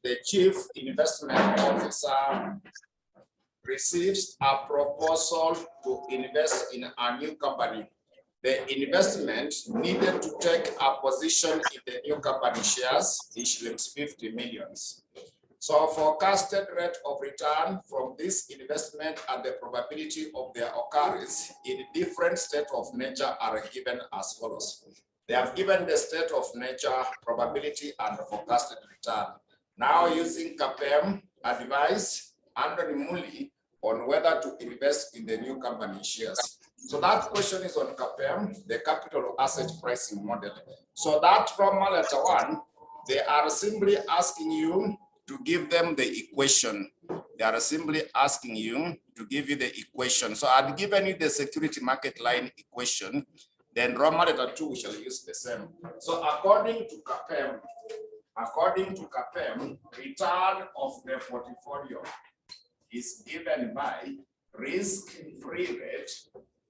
the chief investment officer receives a proposal to invest in a new company. The investment needed to take a position in the new company shares issues 50 million. So forecasted rate of return from this investment and the probability of their occurrence in different state of nature are given as follows. They have given the state of nature, probability, and forecasted return. Now using CAPM advice Anthony Muli on whether to invest in the new company shares. So that question is on CAPM, the capital asset pricing model. So that from letter 1, they are simply asking you to give them the equation. They are simply asking you to give you the equation. So I've given you the security market line equation, then Roman letter 2 we shall use the same. So according to CAPM, return of the portfolio is given by risk-free rate,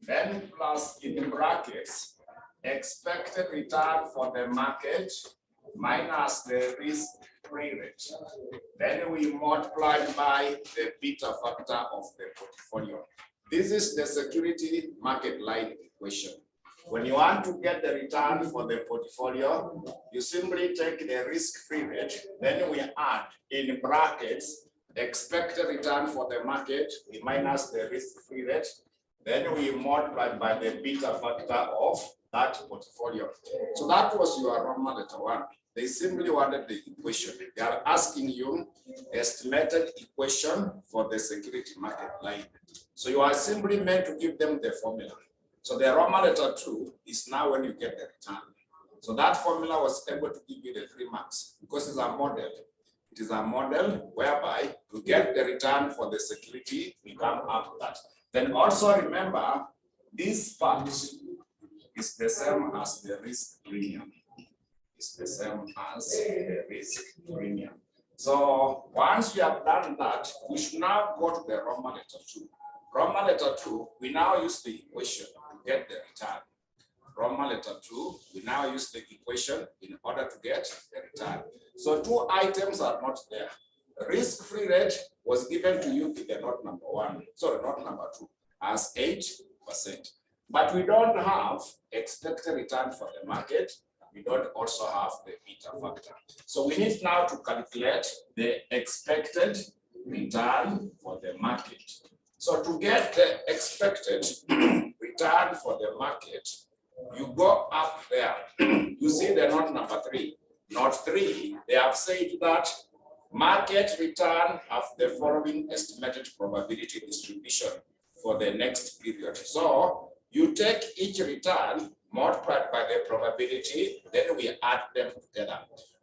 then plus in brackets, expected return for the market minus the risk-free rate. Then we multiply by the beta factor of the portfolio. This is the security market line equation. When you want to get the return for the portfolio, you simply take the risk-free rate, then we add in brackets expected return for the market, we minus the risk-free rate, then we multiply by the beta factor of that portfolio. So that was your Roman letter 1. They simply wanted the equation. They are asking you estimated equation for the security market line. So you are simply meant to give them the formula. So the Roman letter 2 is now when you get the return. So that formula was able to give you the 3 marks because it's a model. It is a model whereby to get the return for the security, we come up with that. Then also remember, this part is the same as the risk premium. It's the same as the risk premium. So once we have done that, we should now go to the Roman letter 2. Roman letter 2, we now use the equation to get the return. Roman letter 2, we now use the equation in order to get the return. So 2 items are not there. Risk-free rate was given to you in the note number 1, sorry, note number 2, as 8%. But we don't have expected return for the market. We don't also have the beta factor. So we need now to calculate the expected return for the market. So to get the expected return for the market, you go up there. You see the note number 3. Note 3, they have said that market return have the following estimated probability distribution for the next period. So you take each return multiplied by the probability, then we add them together.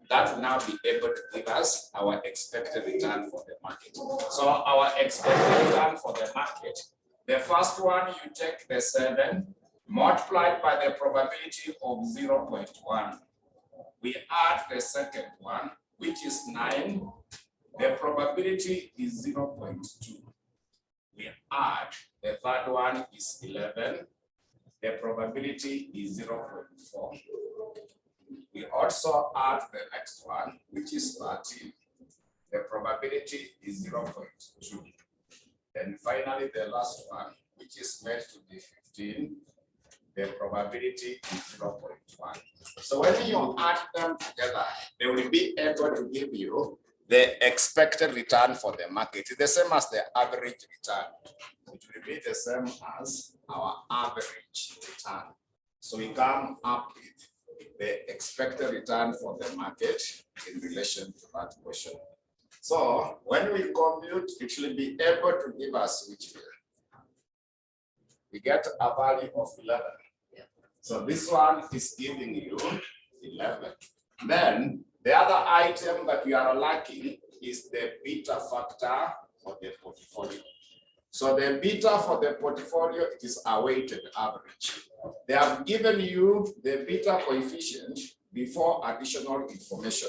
That will now be able to give us our expected return for the market. So our expected return for the market, the first one, you take the 7 multiplied by the probability of 0.1. We add the second one, which is 9. The probability is 0.2. We add the third one is 11. The probability is 0.4. We also add the next one, which is 13. The probability is 0.2. Then finally, the last one, which is meant to be 15. The probability is 0.1. So when you add them together, they will be able to give you the expected return for the market. It's the same as the average return. It will be the same as our average return. So we come up with the expected return for the market in relation to that question. So when we compute, it will be able to give us which field. We get a value of 11. So this one is giving you 11. Then the other item that we are lacking is the beta factor for the portfolio. So the beta for the portfolio, it is a weighted average. They have given you the beta coefficient before additional information.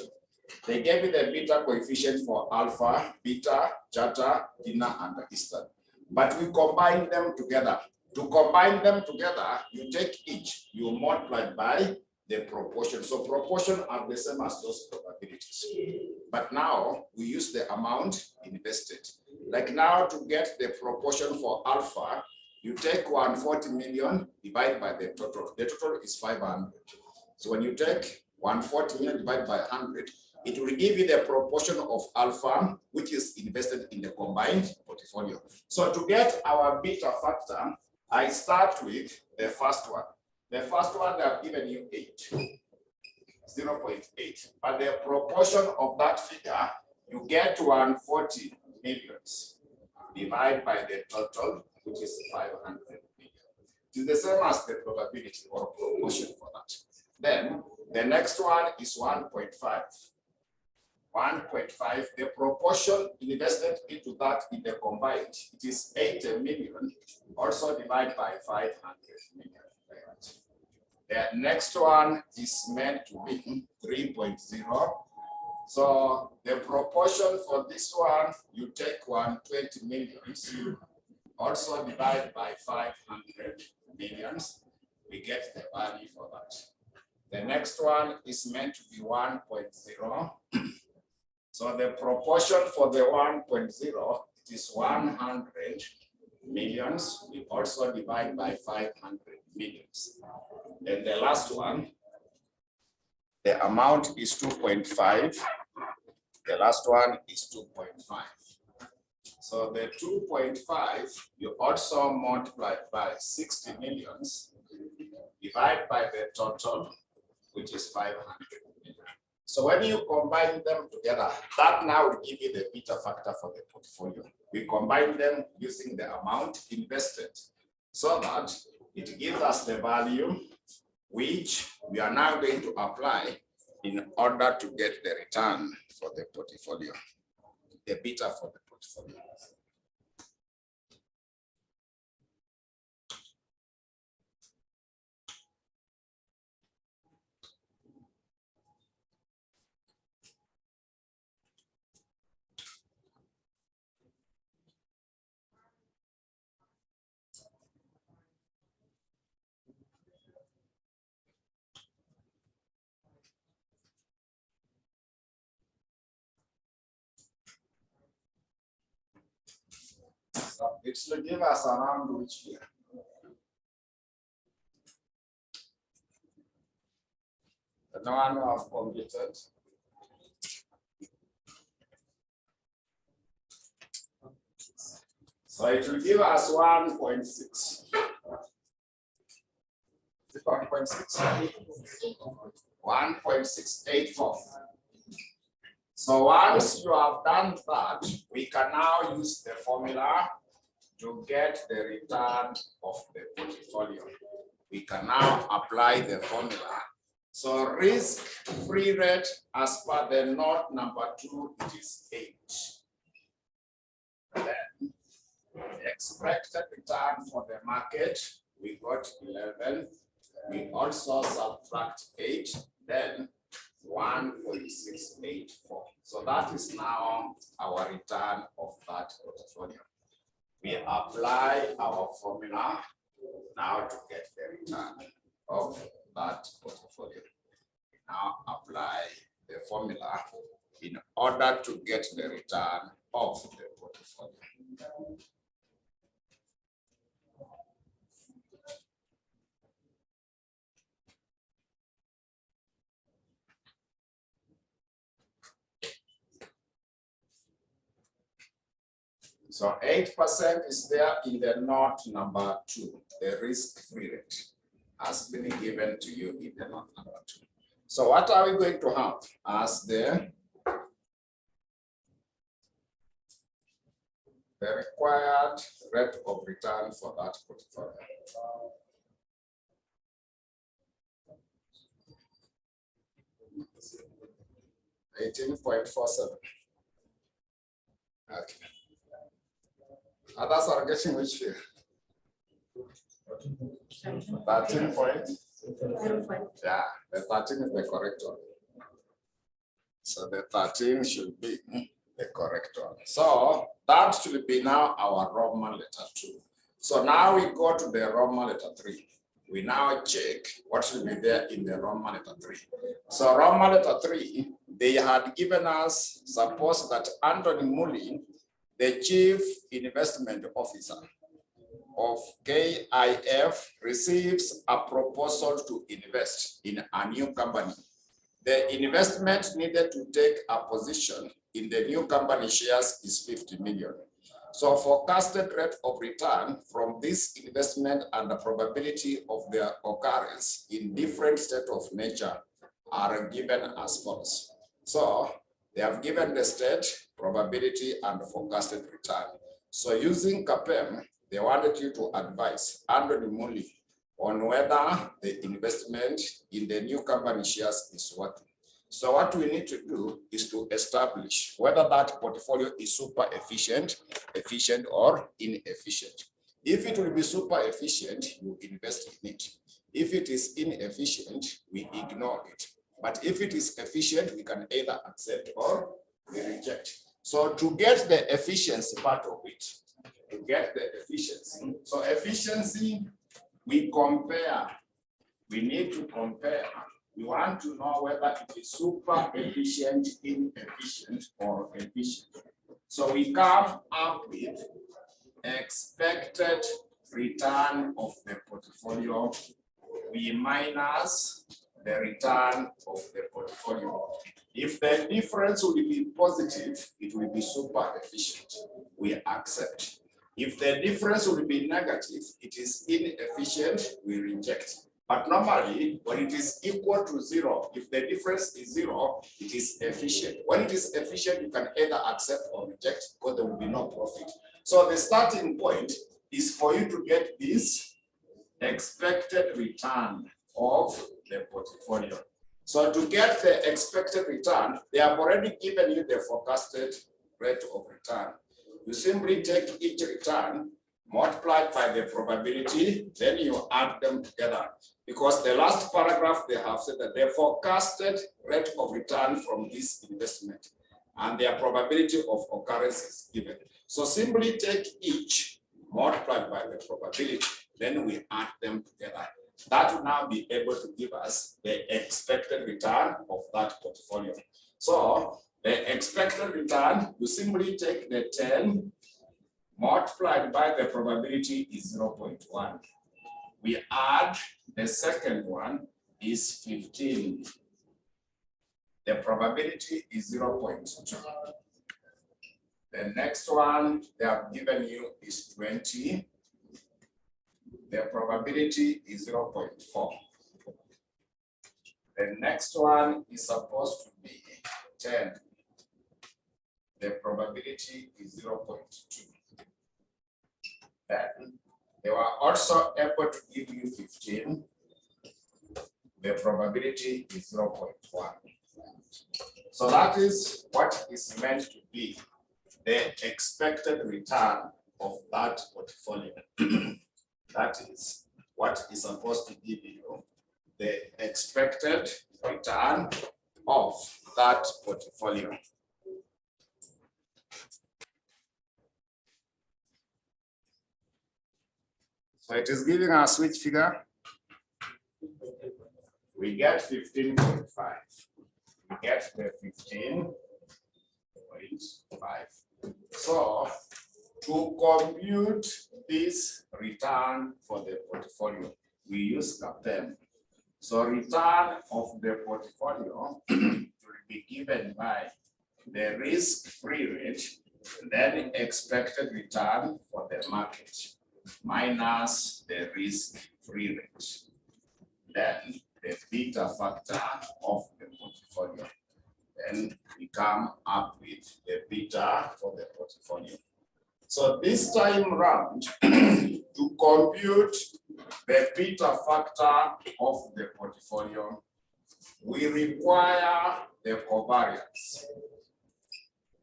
They gave you the beta coefficient for alpha, beta, Jata, Dina, and Eastern. But we combine them together. To combine them together, you take each, you multiply by the proportion. So proportion are the same as those probabilities. But now we use the amount invested. Like now to get the proportion for alpha, you take 140 million divided by the total. The total is 500. So when you take 140 million divided by 100, it will give you the proportion of alpha, which is invested in the combined portfolio. So to get our beta factor, I start with the first one. The first one they have given you 0.8. But the proportion of that figure, you get 140 millions divided by the total, which is 500 million. It is the same as the probability or proportion for that. Then the next one is 1.5. 1.5, the proportion invested into that in the combined, it is 80 million, also divided by 500 million. The next one is meant to be 3.0. So the proportion for this one, you take 120 millions, also divide by 500 millions, we get the value for that. The next one is meant to be 1.0. So the proportion for the 1.0, it is 100 millions. We also divide by 500 millions. Then the last one, the amount is 2.5. The last one is 2.5. So the 2.5, you also multiply by 60 millions, divide by the total, which is 500 million. So when you combine them together, that now will give you the beta factor for the portfolio. We combine them using the amount invested so that it gives us the value which we are now going to apply in order to get the return for the portfolio, the beta for the portfolio. So it will give us around which year? The one who have completed. So it will give us 1.6. 1.6. 1.684. So once you have done that, we can now use the formula to get the return of the portfolio. We can now apply the formula. So risk-free rate as per the note number 2, it is 8. Then the expected return for the market, we got 11. We also subtract 8, then 1.684. So that is now our return of that portfolio. We apply our formula now to get the return of that portfolio. We now apply the formula in order to get the return of the portfolio. So 8% is there in the note number 2, the risk-free rate has been given to you in the note number 2. So what are we going to have as the required rate of return for that portfolio? $18.47. Okay. Others are getting which figure? 13 point. Yeah, the 13 is the correct one. So the 13 should be the correct one. So that should be now our Roman letter 2. So now we go to the Roman letter 3. we now check what should be there in the Roman letter 3. So Roman letter 3, they had given us, suppose that Anthony Muli, the Chief Investment Officer of KIF, receives a proposal to invest in a new company. The investment needed to take a position in the new company shares is 50 million. So forecasted rate of return from this investment and the probability of their occurrence in different state of nature are given as follows. So they have given the state, probability, and forecasted return. So using CAPM, they wanted you to advise Anthony Muli on whether the investment in the new company shares is worth it. So what we need to do is to establish whether that portfolio is super efficient, or inefficient. If it will be super efficient, you invest in it. If it is inefficient, we ignore it. But if it is efficient, we can either accept or we reject. So to get the efficiency part of it, so efficiency, we compare, we need to compare. We want to know whether it is super efficient, inefficient, or efficient. So we come up with expected return of the portfolio. We minus the return of the portfolio. If the difference will be positive, it will be super efficient. We accept. If the difference will be negative, it is inefficient, we reject. But normally, when it is equal to 0, if the difference is 0, it is efficient. When it is efficient, you can either accept or reject because there will be no profit. So the starting point is for you to get this expected return of the portfolio. So to get the expected return, they have already given you the forecasted rate of return. You simply take each return, multiply by the probability, then you add them together. Because the last paragraph, they have said that the forecasted rate of return from this investment and their probability of occurrence is given. So simply take each, multiply by the probability, then we add them together. That will now be able to give us the expected return of that portfolio. So the expected return, you simply take the 10 multiplied by the probability is 0.1. We add the second one is 15. The probability is 0.2. The next one they have given you is 20. The probability is 0.4. The next one is supposed to be 10. The probability is 0.2. Then they were also able to give you 15. The probability is 0.1. So that is what is meant to be the expected return of that portfolio. That is what is supposed to give you the expected return of that portfolio. So it is giving us which figure? We get 15.5. We get the 15.5. So to compute this return for the portfolio, we use CAPM. So return of the portfolio will be given by the risk-free rate, then expected return for the market, minus the risk-free rate, then the beta factor of the portfolio. Then we come up with the beta for the portfolio. So this time round, to compute the beta factor of the portfolio, we require the covariance.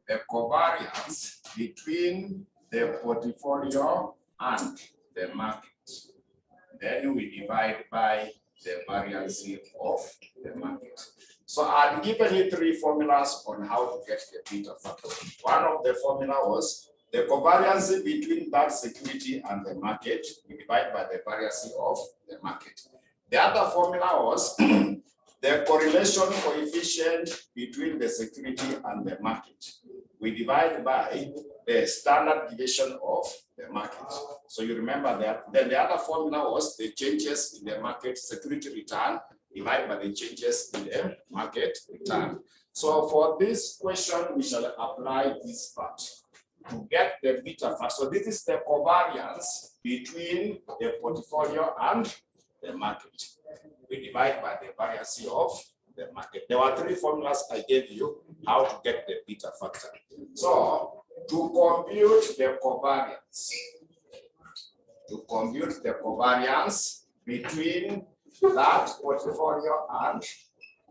The covariance between the portfolio and the market. Then we divide by the variance of the market. So I've given you 3 formulas on how to get the beta factor. One of the formula was The covariance between that security and the market, we divide by the variance of the market. The other formula was the correlation coefficient between the security and the market. We divide by the standard deviation of the market. So you remember that. Then the other formula was the changes in the market security return divided by the changes in the market return. So for this question, we shall apply this part to get the beta factor. So this is the covariance between the portfolio and the market. We divide by the variance of the market. There were three formulas I gave you how to get the beta factor. So to compute the covariance between that portfolio and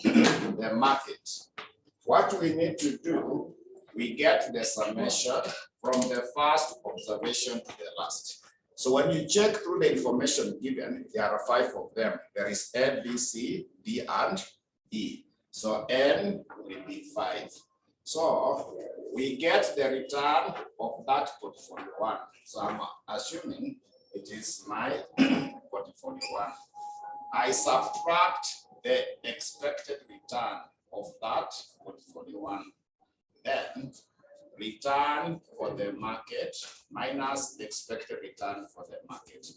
the market, what we need to do, we get the summation from the first observation to the last. So when you check through the information given, there are 5 of them. There is N, B, C, D, and E. So N will be 5. So we get the return of that portfolio 1. So I'm assuming it is my portfolio 1. I subtract the expected return of that portfolio 1. Then return for the market minus the expected return for the market.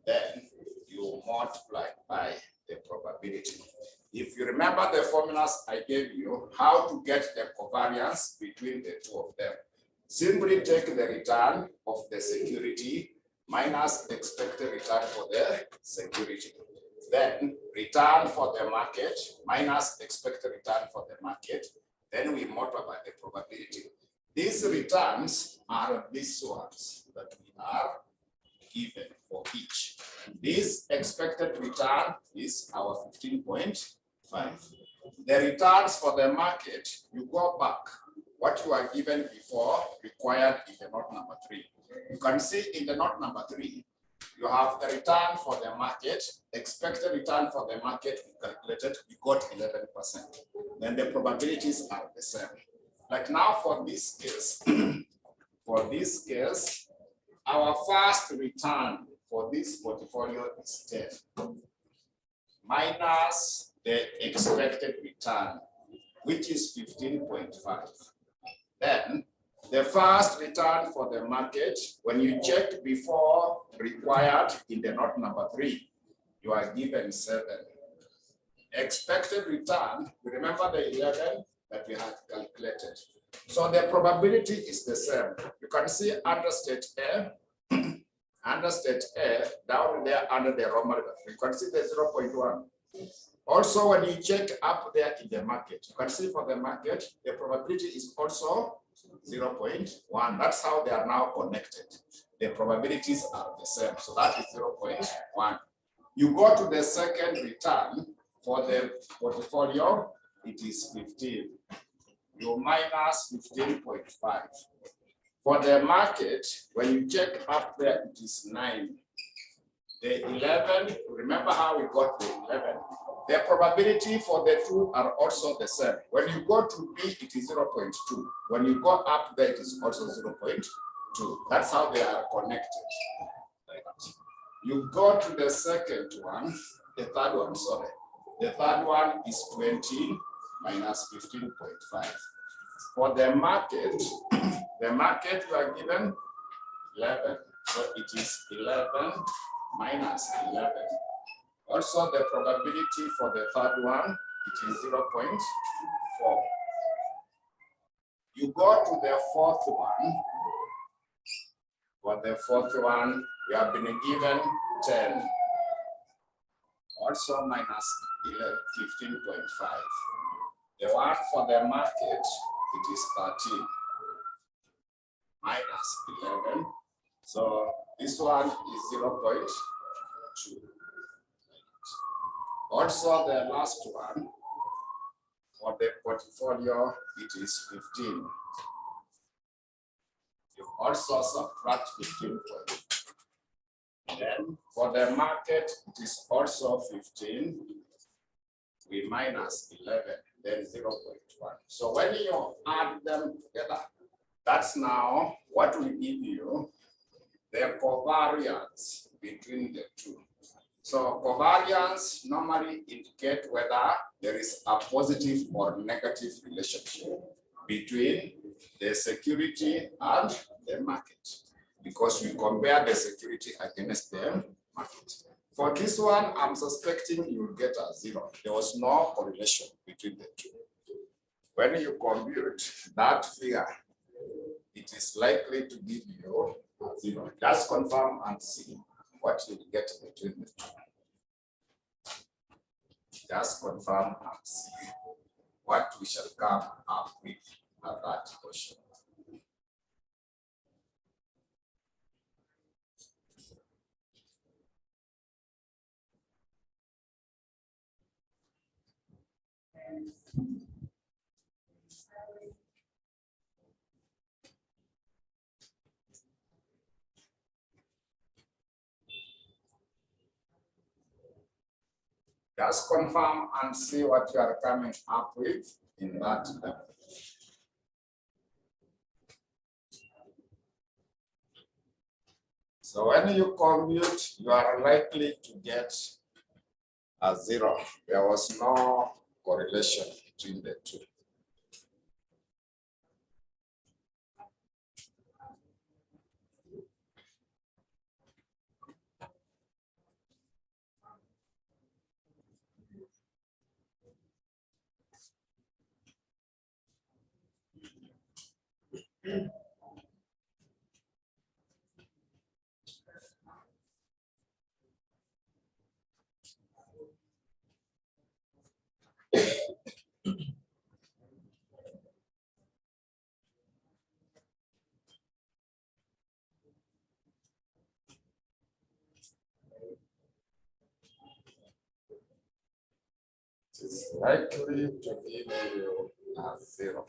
Then you multiply by the probability. If you remember the formulas I gave you, how to get the covariance between the two of them, simply take the return of the security minus the expected return for the security. Then return for the market minus expected return for the market. Then we multiply by the probability. These returns are these ones that we are given for each. This expected return is our 15.5. The returns for the market, you go back. What you are given before required in the note number 3. You can see in the note number 3, you have the return for the market, expected return for the market we calculated, we got 11%. Then the probabilities are the same. Like now for this case, our first return for this portfolio is 10 minus the expected return, which is 15.5. Then the first return for the market, when you check before required in the note number 3, you are given 7. Expected return, we remember the 11 that we had calculated. So the probability is the same. You can see under state A, down there under the Roman, you can see the 0.1. Also, when you check up there in the market, you can see for the market, the probability is also 0.1. That's how they are now connected. The probabilities are the same. So that is 0.1. You go to the second return for the portfolio, it is 15. You minus 15.5. For the market, when you check up there, it is 9. The 11, remember how we got the 11? The probability for the two are also the same. When you go to B, it is 0.2. When you go up there, it is also 0.2. That's how they are connected. You go to the second one, the third one, sorry. The third one is 20 minus 15.5. For the market you are given 11. So it is 11 minus 11. Also, the probability for the third one, it is 0.4. You go to the fourth one. For the fourth one, you have been given 10. Also minus 15.5. The one for the market, it is 13 minus 11. So this one is 0.2. Also, the last one for the portfolio, it is 15. You also subtract 15. Then for the market, it is also 15. We minus 11, then 0.1. So when you add them together, That's now what will give you the covariance between the two. So covariance normally indicate whether there is a positive or negative relationship between the security and the market, because we compare the security against the market. For this one, I'm suspecting you'll get a 0. There was no correlation between the two. When you compute that figure, it is likely to give you a 0. Just confirm and see what you get between the two. Just confirm and see what we shall come up with at that portion. Just confirm and see what you are coming up with in that level. So when you compute, you are likely to get a 0. There was no correlation between the two. It's likely to give you a 0.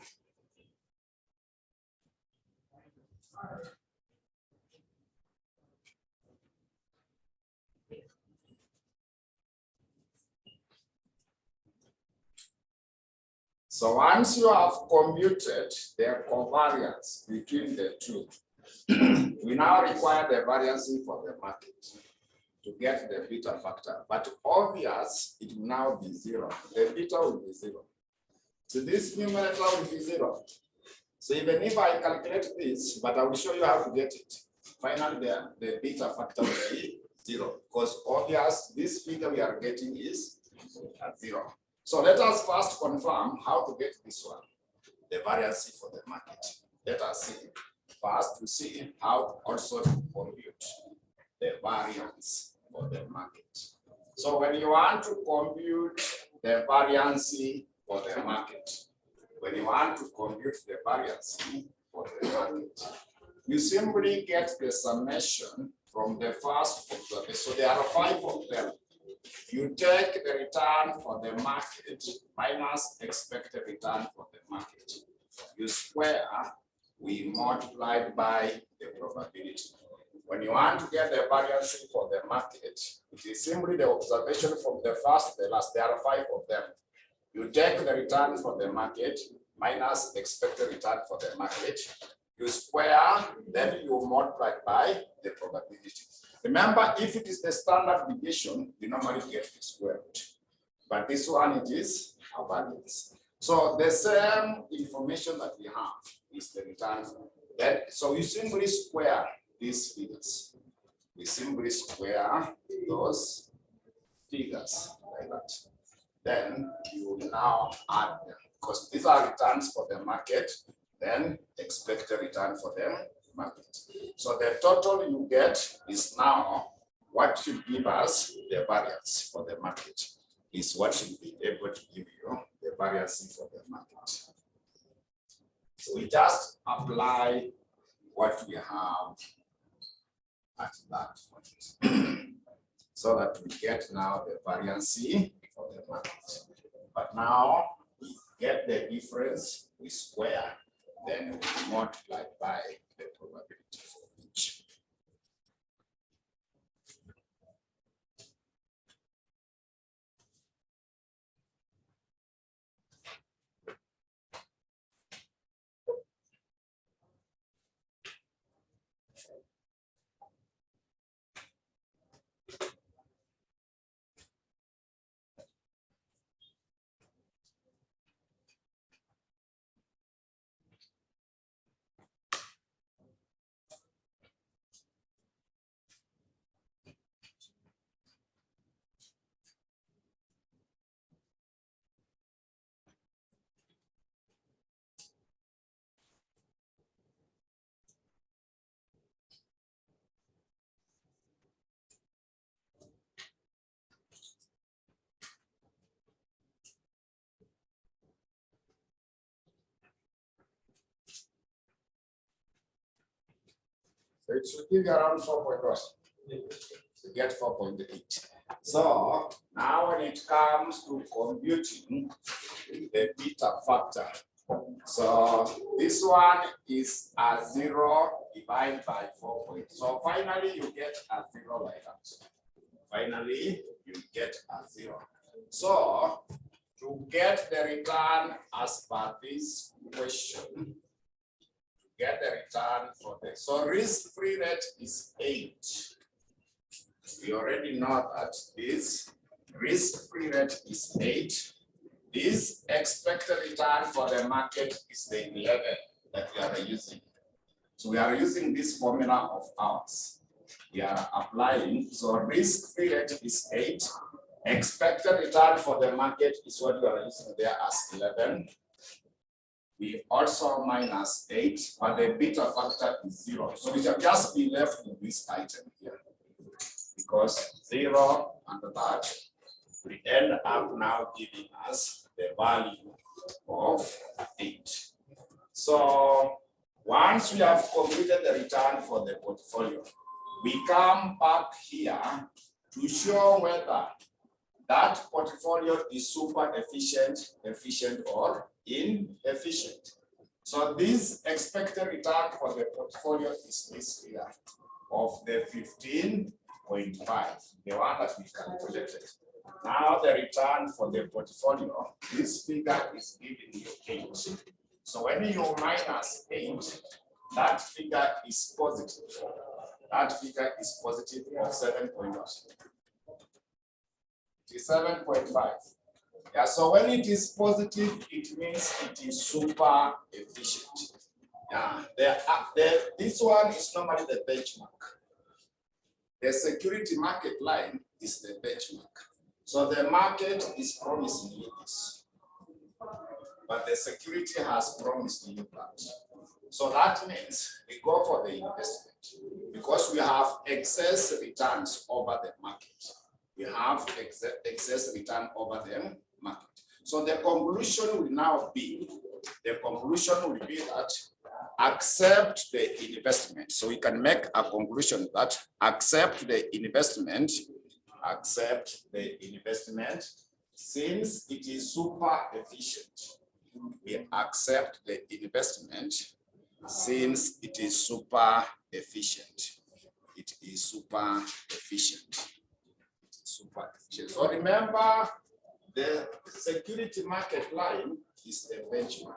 So once you have computed the covariance between the two, we now require the variance for the market to get the beta factor. But obvious, it will now be 0. The beta will be 0. So this numerator will be 0. So even if I calculate this, but I will show you how to get it. Finally, the beta factor will be 0, because obvious, this figure we are getting is at 0. So let us first confirm how to get this one, the variance for the market. Let us see. First, to see how also to compute the variance for the market. So when you want to compute the variance for the market, when you want to compute the variance for the market, you simply get the summation from the first observation. So there are 5 of them. You take the return for the market minus expected return for the market. You square, we multiply by the probability. When you want to get the variance for the market, it is simply the observation from the first to the last. There are 5 of them. You take the return for the market minus expected return for the market. You square, then you multiply by the probability. Remember, if it is the standard deviation, you normally get the square root. But this one, it is a variance. So the same information that we have is the return. So you simply square these figures. We simply square those figures like that. Then you will now add them, because these are returns for the market, then expected return for the market. So the total you get is now what should give us the variance for the market, is what should be able to give you the variance for the market. So we just apply what we have at that point, so that we get now the variance for the market. But now we get the difference, we square, then we multiply by the probability for each. So it should give you around 4.1. You get 4.8. So now when it comes to computing the beta factor, so this one is a 0 divided by 4. So finally you get a 0 like that. Finally you get a 0. So to get the return as per this question, to get the return for this, so risk-free rate is 8. We already know that this risk-free rate is 8. This expected return for the market is the 11 that we are using. So we are using this formula of ours. We are applying, so risk-free rate is 8. Expected return for the market is what we are using there as 11. We also minus 8, but the beta factor is 0. So we shall just be left with this item here. Because 0 and that we end up now giving us the value of 8. So once we have completed the return for the portfolio, we come back here to show whether that portfolio is super efficient, efficient, or inefficient. So this expected return for the portfolio is this figure of the 15.5, the one that we calculated. Now the return for the portfolio, this figure is giving you 8. So when you minus 8, that figure is positive. That figure is positive of 7.1. It is 7.5. Yeah, so when it is positive, it means it is super efficient. Yeah, this one is normally the benchmark. The security market line is the benchmark. So the market is promising you this, but the security has promised you that. So that means we go for the investment because we have excess returns over the market. We have excess return over the market. So the conclusion will now be, that accept the investment. So we can make a conclusion that accept the investment since it is super efficient. We accept the investment since it is super efficient. It is super efficient. Super efficient. So remember, the security market line is the benchmark,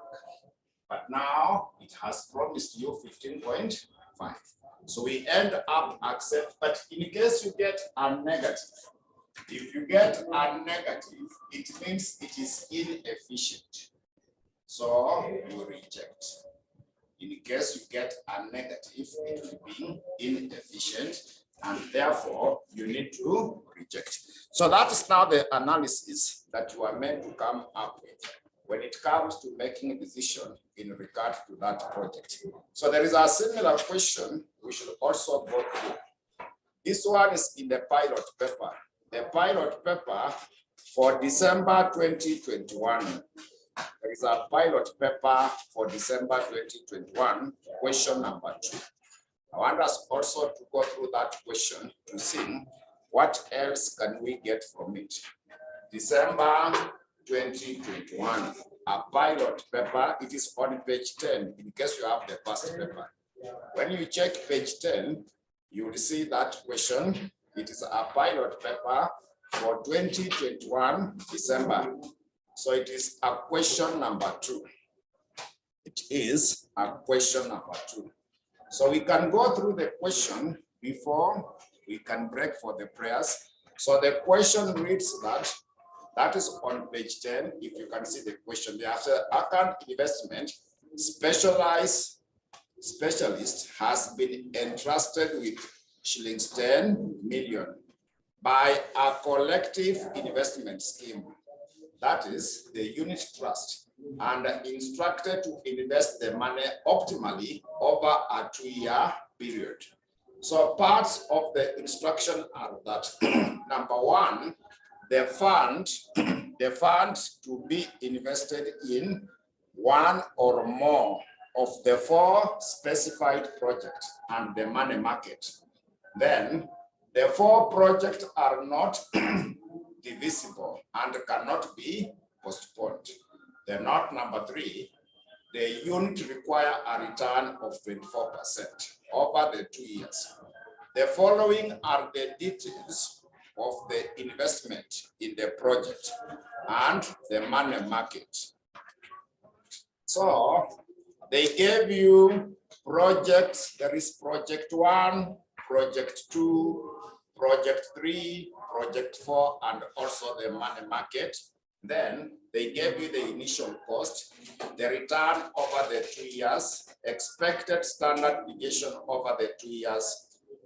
but now it has promised you 15.5. So we end up accept, but in case you get a negative, if you get a negative, it means it is inefficient. So you reject. In case you get a negative, it will be inefficient, and therefore you need to reject. So that is now the analysis that you are meant to come up with when it comes to making a decision in regard to that project. So there is a similar question we should also go through. This one is in the pilot paper. The pilot paper for December 2021. There is a pilot paper for December 2021, question number 2. I want us also to go through that question to see what else can we get from it. December 2021, a pilot paper. It is on page 10 in case you have the past paper. When you check page 10, you will see that question. It is a pilot paper for 2021 December. So it is a question number 2. It is a question number 2. So we can go through the question before we can break for the prayers. So the question reads that is on page 10. If you can see the question, there after account investment specialist has been entrusted with shillings 10 million by a collective investment scheme, that is the unit trust, and instructed to invest the money optimally over a 2-year period. So parts of the instruction are that number 1, the fund to be invested in one or more of the 4 specified projects and the money market, then the 4 projects are not divisible and cannot be postponed. Then note number 3, the unit require a return of 24% over the 2 years. The following are the details of the investment in the project and the money market. So they gave you projects. There is project 1, project 2, project 3, project 4, and also the money market. Then they gave you the initial cost, the return over the 2 years, expected standard deviation over the 2 years.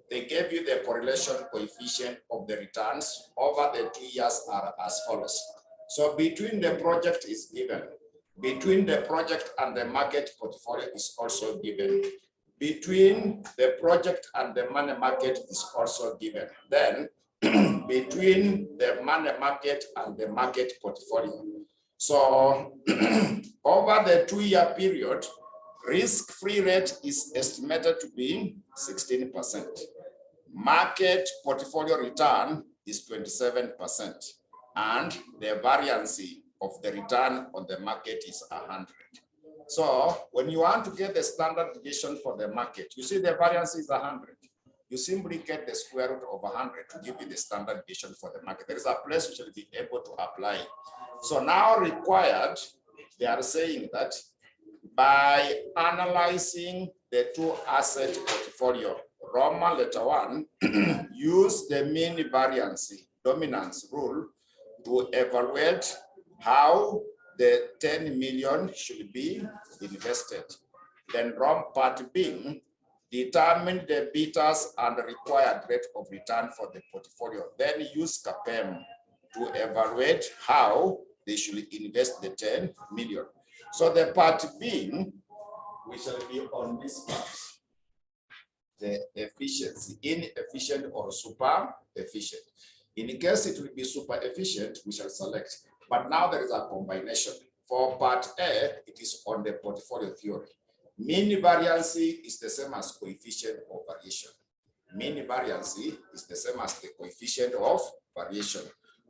They gave you the correlation coefficient of the returns over the 2 years are as follows. So between the project is given. Between the project and the market portfolio is also given. Between the project and the money market is also given. Then between the money market and the market portfolio. So over the 2-year period, risk-free rate is estimated to be 16%. Market portfolio return is 27%. And the variance of the return on the market is 100. So when you want to get the standard deviation for the market, you see the variance is 100. You simply get the square root of 100 to give you the standard deviation for the market. There is a place which will be able to apply. So now required, they are saying that by analyzing the 2 asset portfolio, Roman letter 1, use the mean variance dominance rule to evaluate how the 10 million should be invested. Then part B, determine the betas and the required rate of return for the portfolio. Then use CAPM to evaluate how they should invest the 10 million. So the part B, we shall be on this part. The efficiency, inefficient or super efficient. In case it will be super efficient, we shall select. But now there is a combination. For part A, it is on the portfolio theory. Mean variance is the same as coefficient of variation. Mean variance is the same as the coefficient of variation.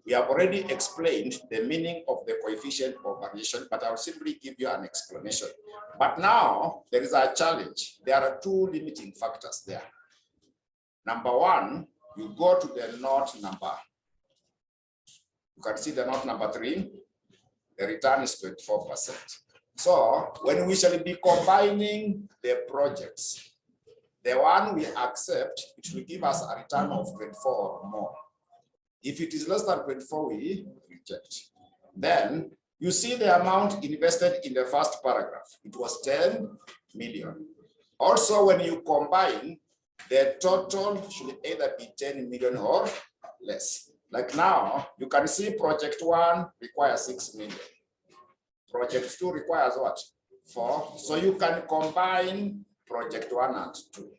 We have already explained the meaning of the coefficient of variation, but I'll simply give you an explanation. But now there is a challenge. There are 2 limiting factors there. Number 1, you go to the note number. You can see the note number 3. The return is 24%. So when we shall be combining the projects, the one we accept, it will give us a return of 24 or more. If it is less than 24, we reject. Then you see the amount invested in the first paragraph. It was 10 million. Also, when you combine, the total should either be 10 million or less. Like now, you can see project 1 requires 6 million. Project 2 requires what? 4. So you can combine project 1 and 2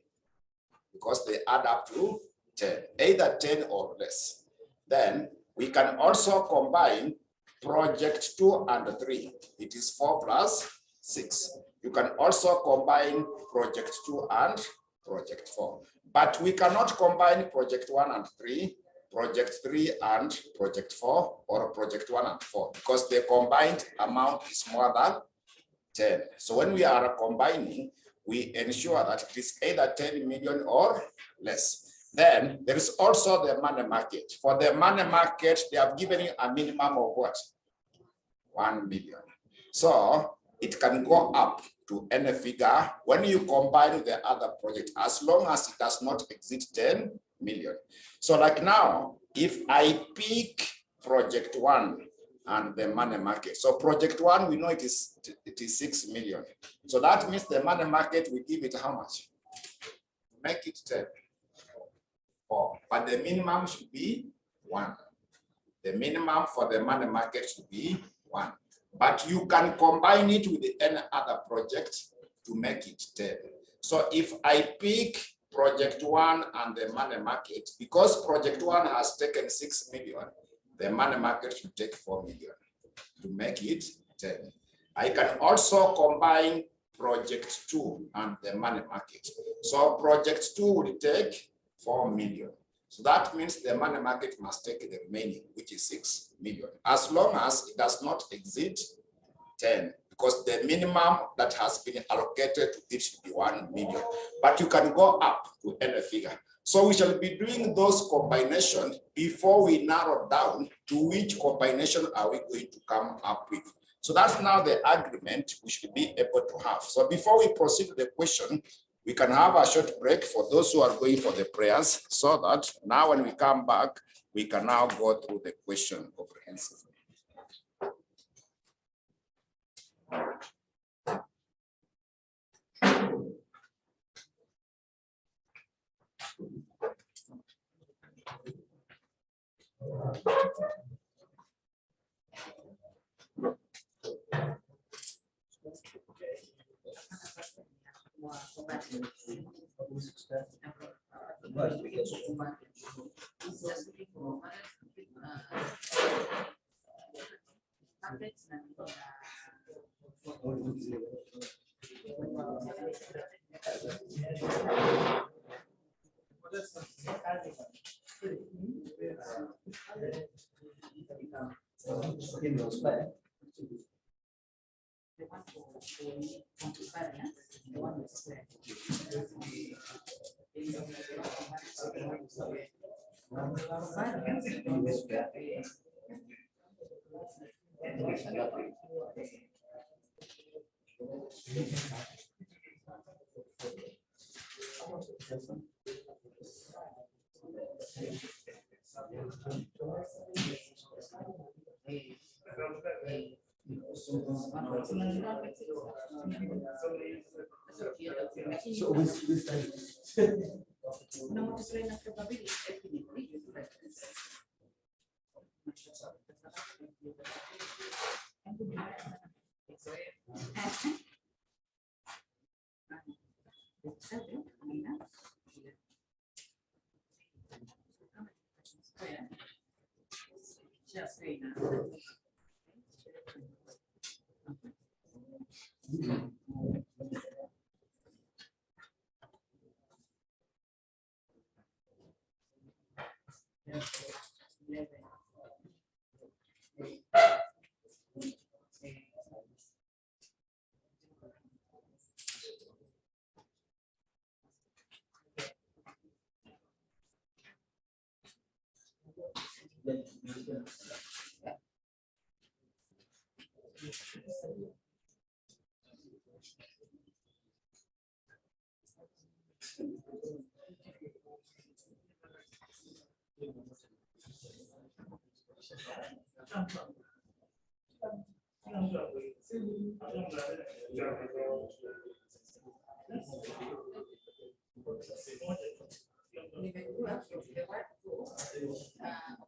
because they add up to 10, either 10 or less. Then we can also combine project 2 and 3. It is 4 plus 6. You can also combine project 2 and project 4. But we cannot combine project 1 and 3, project 3 and project 4, or project 1 and 4, because the combined amount is more than 10. So when we are combining, we ensure that it is either 10 million or less. Then there is also the money market. For the money market, they have given you a minimum of what? 1 million. So it can go up to any figure when you combine with the other project, as long as it does not exceed 10 million. So like now, if I pick project 1 and the money market. So project 1, we know it is 6 million. So that means the money market, we give it how much? Make it 10. 4. But the minimum should be 1. The minimum for the money market should be 1. But you can combine it with any other project to make it 10. So if I pick project 1 and the money market, because project 1 has taken 6 million, the money market should take 4 million to make it 10. I can also combine project 2 and the money market. So project 2 will take 4 million. So that means the money market must take the remaining, which is 6 million, as long as it does not exceed 10, because the minimum that has been allocated to it should be 1 million. But you can go up to any figure. So we shall be doing those combinations before we narrow down to which combination are we going to come up with. So that's now the agreement we should be able to have. So before we proceed to the question, we can have a short break for those who are going for the prayers, so that now when we come back, we can now go through the question comprehensively.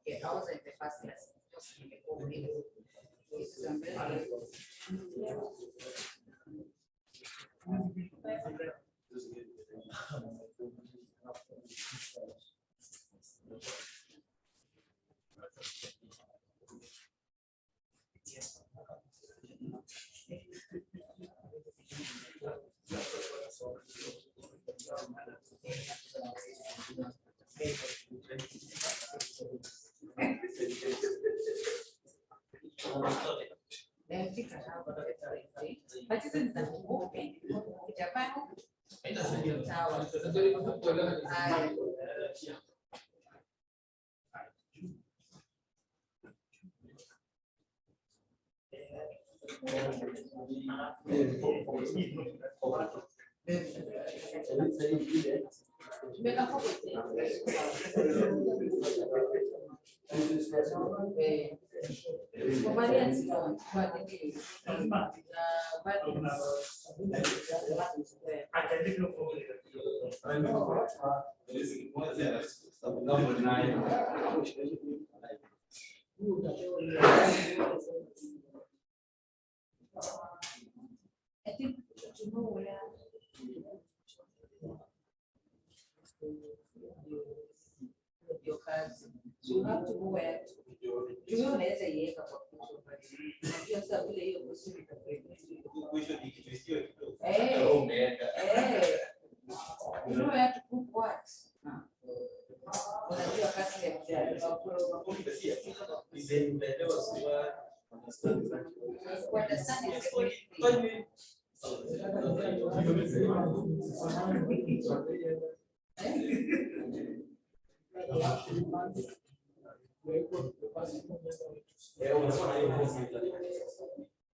Okay, I was in the first lesson. I think to know where your cards, you have to know where you know there's a year of Hey, hey. You know where to put what? Unajua kasi ya mjadala. Understand is everything.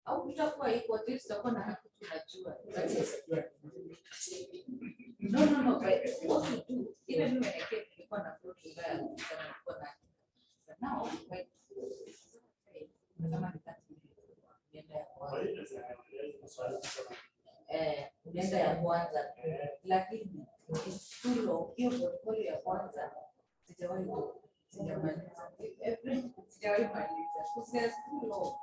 Au kutakuwa iko this tutakuwa na haki tunajua. No, but what we do, even when I came, nilikuwa na float mbaya, nilikuwa na but now like kama unaenda ya kwanza lakini tulo hiyo portfolio ya kwanza sijawahi sijamaliza sijawahi maliza kusema tulo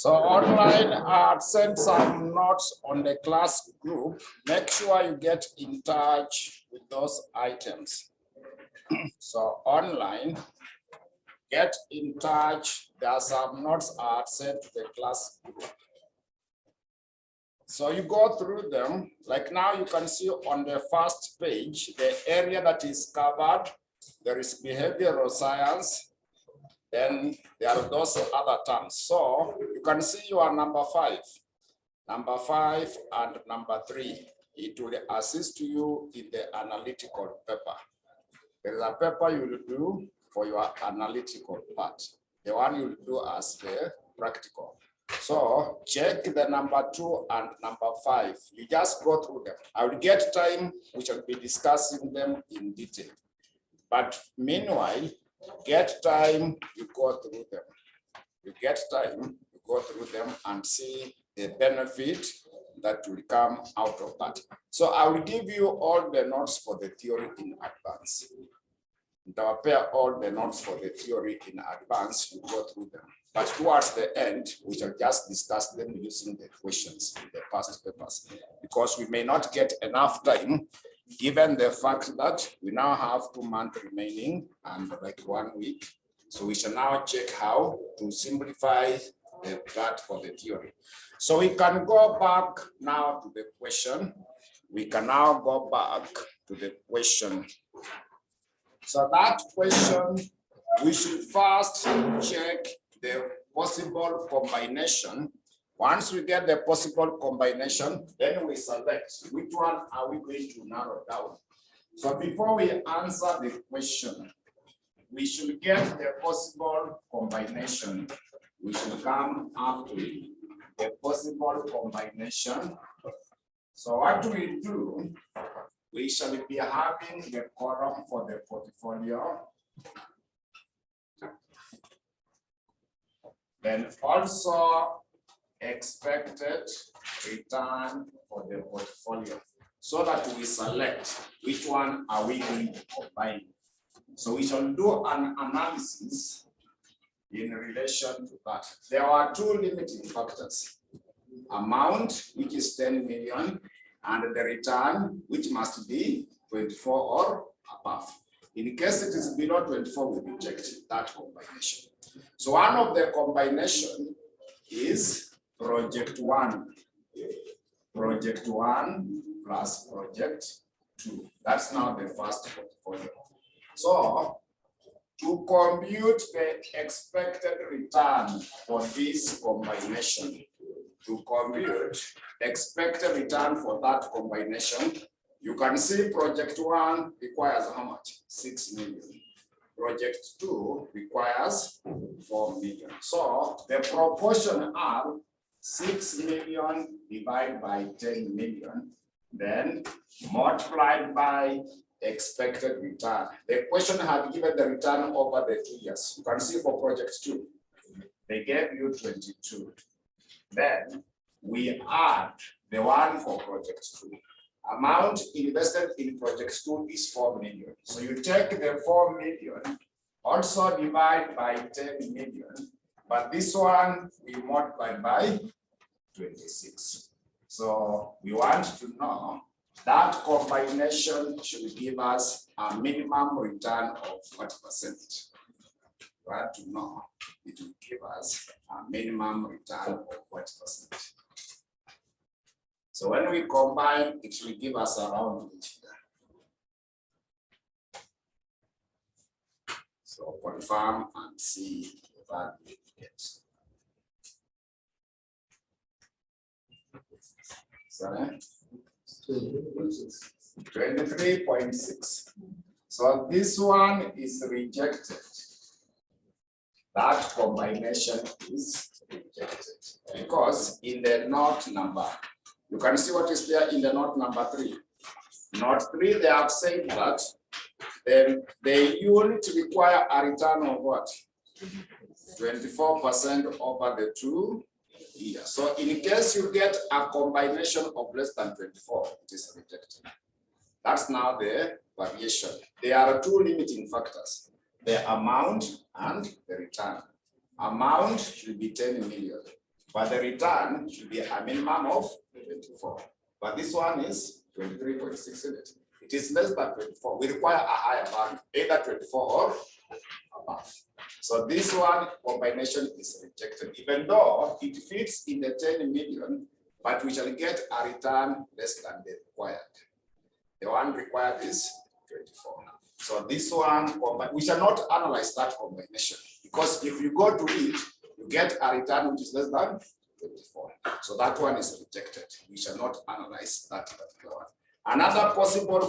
So online, send some notes on the class group. Make sure you get in touch with those items. So online, get in touch. There are some notes sent to the class group. So you go through them, like now you can see on the first page, the area that is covered, there is behavioral science, then there are those other terms. So you can see your number 5 and number 3. It will assist you in the analytical paper. There is a paper you will do for your analytical part. The one you will do as the practical. So check the number 2 and number 5. You just go through them. I will get time, we shall be discussing them in detail. But meanwhile, get time, you go through them. You get time, you go through them and see the benefit that will come out of that. So I will give you all the notes for the theory in advance. I'll prepare all the notes for the theory in advance, you go through them. But towards the end, we shall just discuss them using the questions in the past papers, because we may not get enough time, given the fact that we now have 2 months remaining and like 1 week. So we shall now check how to simplify that for the theory. So we can go back now to the question. We can now go back to the question. So that question, we should first check the possible combination. Once we get the possible combination, then we select which one are we going to narrow down. So before we answer the question, we should get the possible combination. We should come up with the possible combination. So what we do, we shall be having the column for the portfolio. Then also expected return for the portfolio, so that we select which one are we going to combine. So we shall do an analysis in relation to that. There are 2 limiting factors: amount, which is 10 million, and the return, which must be 24 or above. In case it is below 24, we reject that combination. So one of the combination is project 1. Project 1 plus project 2. That's now the first portfolio. So to compute the expected return for this combination, to compute expected return for that combination, you can see project 1 requires how much? 6 million. Project 2 requires 4 million. So the proportion are 6 million divided by 10 million, then multiplied by expected return. The question had given the return over the 2 years. You can see for project 2, they gave you 22. Then we add the one for project 2. Amount invested in project 2 is 4 million. So you take the 4 million, also divide by 10 million, but this one we multiply by 26. So we want to know that combination should give us a minimum return of what percentage? We want to know it will give us a minimum return of what percentage? So when we combine, it will give us around each year. So confirm and see the value we get. Sorry? 23.6. So this one is rejected. That combination is rejected because in the note number, you can see what is there in the note number 3. Note 3, they have said that the unit require a return of what? 24% over the 2 years. So in case you get a combination of less than 24, it is rejected. That's now the variation. There are 2 limiting factors: the amount and the return. Amount should be 10 million. But the return should be a minimum of 24. But this one is 23.6 in it. It is less than 24. We require a higher value, either 24 or above. So this one combination is rejected. Even though it fits in the 10 million, but we shall get a return less than the required. The one required is 24. So this one, we shall not analyze that combination, because if you go to it, you get a return which is less than 24. So that one is rejected. We shall not analyze that particular one. Another possible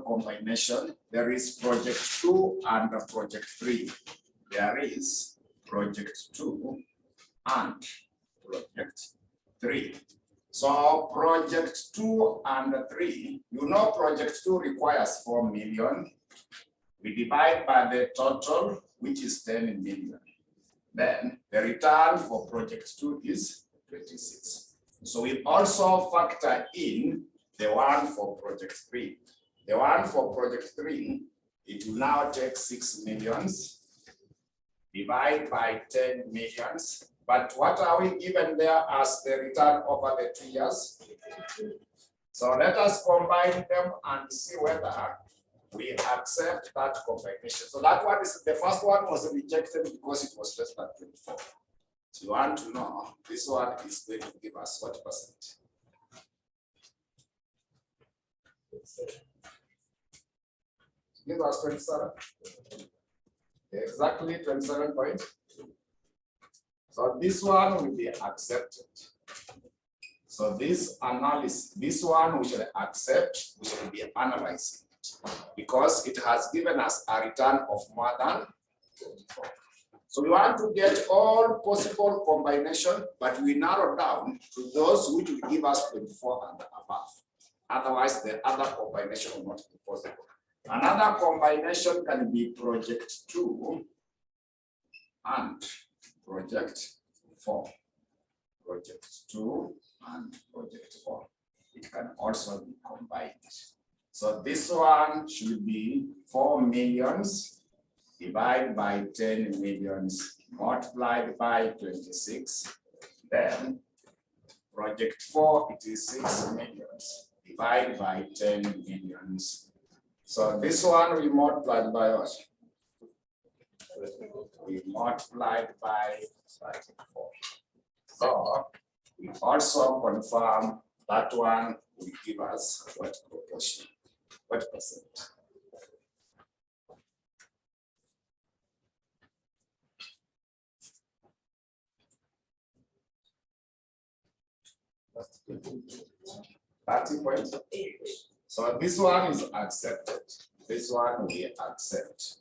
combination, there is project 2 and project 3. There is project 2 and project 3. So project 2 and 3, you know project 2 requires 4 million. We divide by the total, which is 10 million. Then the return for project 2 is 26. So we also factor in the one for project 3. The one for project 3, it will now take 6 millions, divide by 10 millions. But what are we given there as the return over the 2 years? So let us combine them and see whether we accept that combination. So that one is, the first one was rejected because it was less than 24. So you want to know, this one is going to give us what percent? Give us 27. Exactly 27.2. So this one will be accepted. So this analysis, this one we shall accept, we shall be analyzing it, because it has given us a return of more than 24. So we want to get all possible combination, but we narrow down to those which will give us 24 and above. Otherwise, the other combination will not be possible. Another combination can be project 2 and project 4. Project 2 and project 4. It can also be combined. So this one should be 4 millions divided by 10 millions multiplied by 26. Then project 4, it is 6 millions divided by 10 millions. So this one we multiplied by what? We multiplied by 34. So we also confirm that one will give us what proportion, what percent. $30.8. So this one is accepted. This one we accept,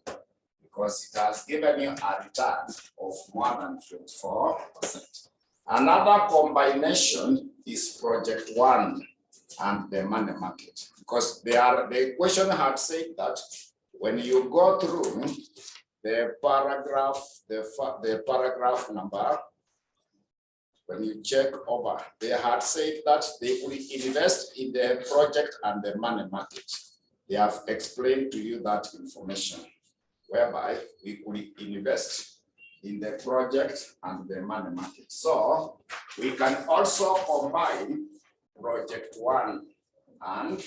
because it has given you a return of more than 24%. Another combination is project 1 and the money market, because the question had said that when you go through the paragraph number, when you check over, they had said that they will invest in the project and the money market. They have explained to you that information, whereby we will invest in the project and the money market. So we can also combine project 1 and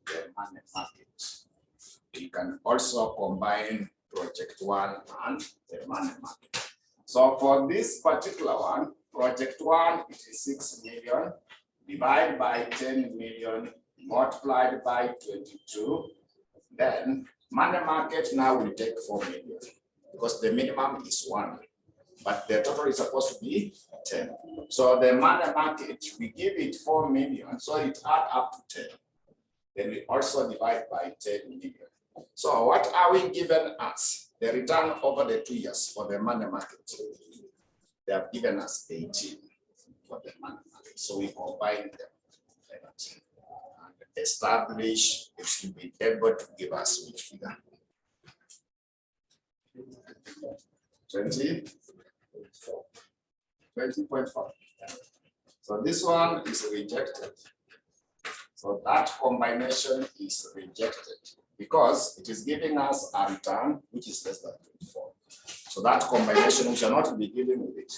the money market. We can also combine project 1 and the money market. So for this particular one, project 1, it is 6 million divided by 10 million multiplied by 22. Then money market now will take 4 million, because the minimum is 1, but the total is supposed to be 10. So the money market, we give it 4 million, so it adds up to 10. Then we also divide by 10 million. So what are we given as the return over the 2 years for the money market? They have given us 18 for the money market. So we combine them and establish, it should be able to give us which figure? 20.4. So this one is rejected. So that combination is rejected because it is giving us a return which is less than 24. So that combination we shall not be dealing with it.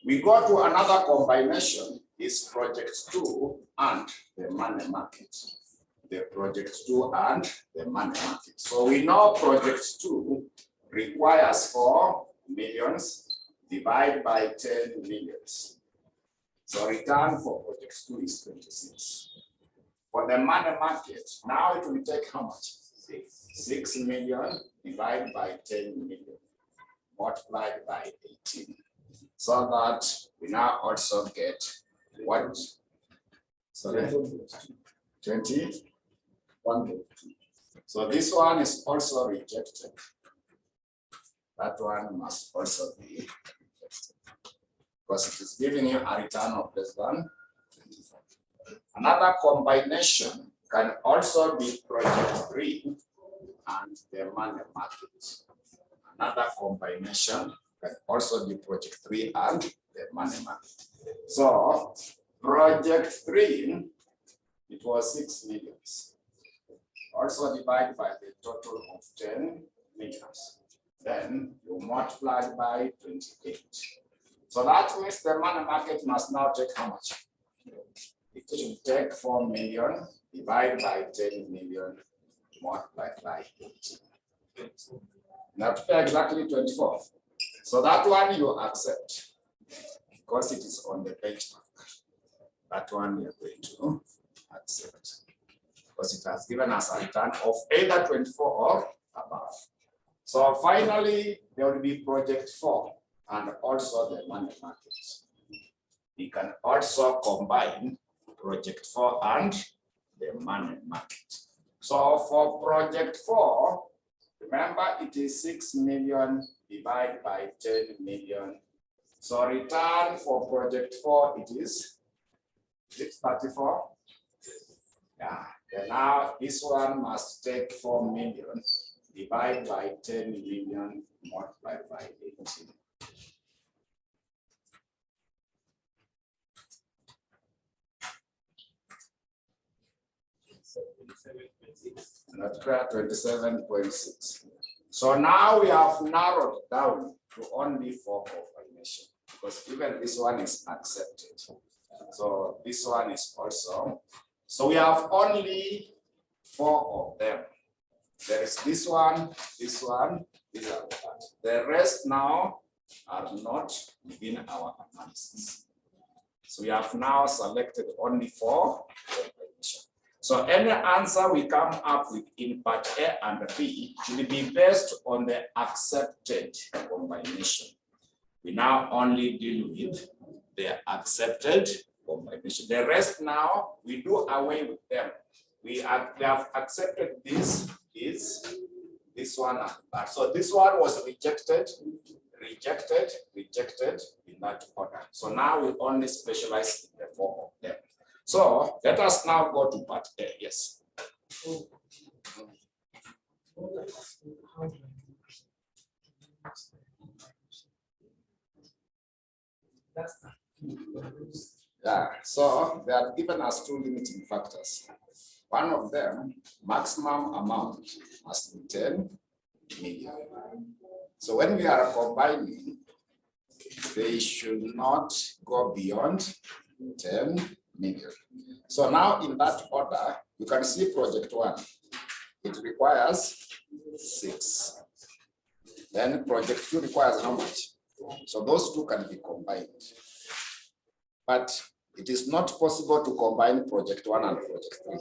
We go to another combination, is project 2 and the money market. The project 2 and the money market. So we know project 2 requires 4 millions divided by 10 millions. So return for project 2 is 26. For the money market, now it will take how much? 6 million divided by 10 million multiplied by 18. So that we now also get what? Sorry, 21. So this one is also rejected. That one must also be rejected because it is giving you a return of less than 25. Another combination can also be project 3 and the money market. Another combination can also be project 3 and the money market. So project 3, it was 6 million. Also divide by the total of 10 millions. Then you multiply by 28. So that means the money market must now take how much? It should take 4 million divided by 10 million multiplied by 18. Now to pay exactly 24. So that one you accept because it is on the benchmark. That one we are going to accept because it has given us a return of either 24 or above. So finally, there will be project 4 and also the money market. We can also combine project 4 and the money market. So for project 4, remember it is 6 million divided by 10 million. So return for project 4, it is 634. Yeah, and now this one must take 4 million divided by 10 million multiplied by 18. That's 27.6. So now we have narrowed down to only 4 combinations because even this one is accepted. So this one is also. So we have only 4 of them. There is this one, these are that. The rest now are not within our analysis. So we have now selected only 4 combinations. So any answer we come up with in part A and B should be based on the accepted combination. We now only deal with the accepted combination. The rest now, we do away with them. They have accepted this one and that. So this one was rejected in that order. So now we only specialize in the 4 of them. So let us now go to part A. Yes. Yeah, so they have given us 2 limiting factors. One of them, maximum amount must be 10 million. So when we are combining, they should not go beyond 10 million. So now in that order, you can see project 1. It requires 6. Then project 2 requires how much? So those 2 can be combined. But it is not possible to combine project 1 and project 3.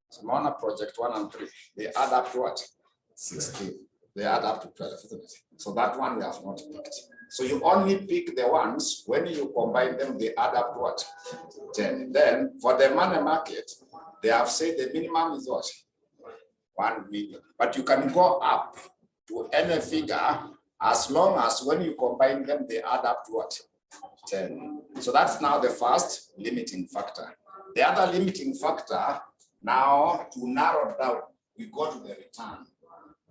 So now project 1 and 3, they add up to what? 16. They add up to 12. So that one we have not picked. So you only pick the ones, when you combine them, they add up to what? 10. Then for the money market, they have said the minimum is what? 1 million. But you can go up to any figure as long as when you combine them, they add up to what? 10. So that's now the first limiting factor. The other limiting factor, now to narrow down, we go to the return.